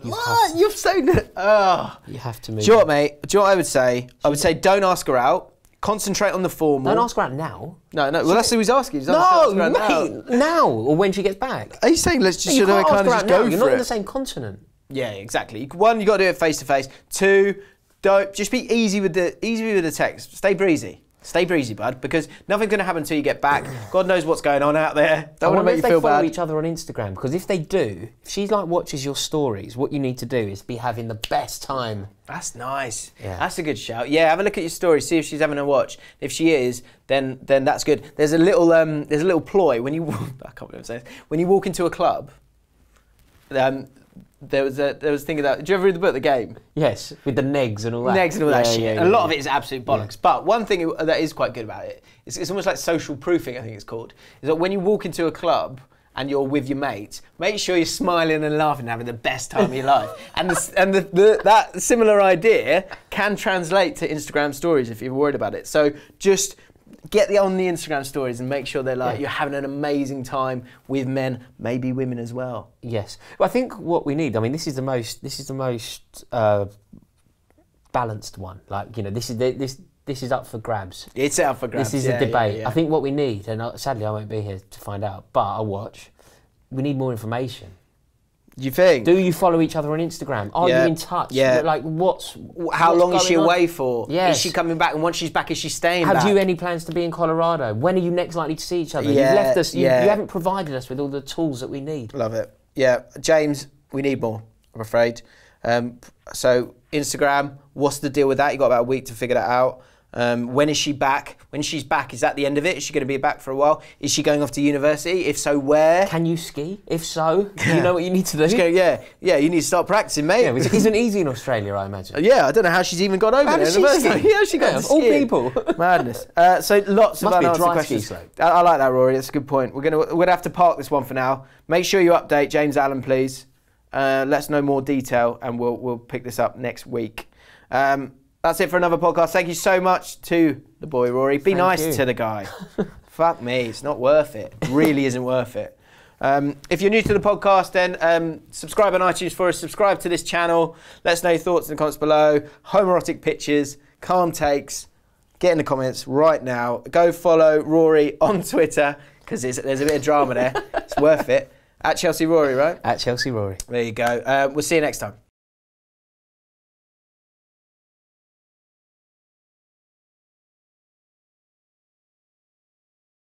S1: You're saying that? Oh.
S2: You have to move.
S1: Do you know what, mate? Do you know what I would say? I would say don't ask her out. Concentrate on the formal.
S2: Don't ask her out now.
S1: No. Well, that's who he's asking.
S2: No, mate. Now or when she gets back.
S1: Are you saying let's just
S2: kind of
S1: just go for it?
S2: You're not in the same continent.
S1: Yeah, exactly. One, you got to do it face to face. Two, don't just be easy with the text. Stay breezy. Stay breezy, bud, because nothing's going to happen until you get back. God knows what's going on out there. Don't want to make you feel bad.
S2: They follow each other on Instagram, because if they do, if she watches your stories, what you need to do is be having the best time.
S1: That's nice.
S2: Yeah.
S1: That's a good shout. Yeah, have a look at your stories, see if she's having a watch. If she is, then that's good. There's a little ploy when you I can't believe I'm saying this. When you walk into a club. There was thinking that. Do you ever read the book, The Game?
S2: Yes, with the negs and all that.
S1: Negs and all that shit. Yeah, a lot of it is absolute bollocks. Yeah. But one thing that is quite good about it, it's almost like social proofing, I think it's called, is that when you walk into a club and you're with your mates, make sure you're smiling and laughing and having the best time of your life. And that similar idea can translate to Instagram stories if you're worried about it. So just get on the Instagram stories and make sure they're like you're having an amazing time with men, maybe women as well.
S2: Yes, well, I think what we need. I mean, this is the most balanced one. Like this is up for grabs.
S1: It's up for grabs.
S2: This is a debate. I think what we need, and sadly I won't be here to find out, but I'll watch. We need more information.
S1: You think?
S2: Do you follow each other on Instagram? Are you in touch?
S1: Yeah.
S2: Like
S1: How long is she away for?
S2: Yes.
S1: Is she coming back? And once she's back, is she staying back?
S2: Have you any plans to be in Colorado? When are you next likely to see each other?
S1: Yeah,
S2: You've left us. You haven't provided us with all the tools that we need.
S1: Love it. Yeah, James, we need more, I'm afraid. So Instagram, what's the deal with that? You've got about a week to figure that out. When is she back? When she's back, is that the end of it? Is she going to be back for a while? Is she going off to university? If so, where?
S2: Can you ski? If so, do you know what you need to do?
S1: Yeah, you need to start practicing, mate.
S2: Yeah, which isn't easy in Australia, I imagine.
S1: Yeah, I don't know how she's even got over there.
S2: How
S1: she got
S2: all people.
S1: Madness. So lots of unanswered questions. I like that, Rory. That's a good point. We're gonna have to park this one for now. Make sure you update James Allen, please. Let us know more detail, and we'll pick this up next week. That's it for another podcast. Thank you so much to the boy, Rory. Be nice to the guy. Fuck me, it's not worth it. It really isn't worth it. If you're new to the podcast, then subscribe on iTunes for us. Subscribe to this channel. Let us know your thoughts in the comments below. Homoerotic pictures, calm takes. Get in the comments right now. Go follow Rory on Twitter because there's a bit of drama there. It's worth it. At Chelsea Rory, right?
S2: At Chelsea Rory.
S1: There you go. We'll see you next time.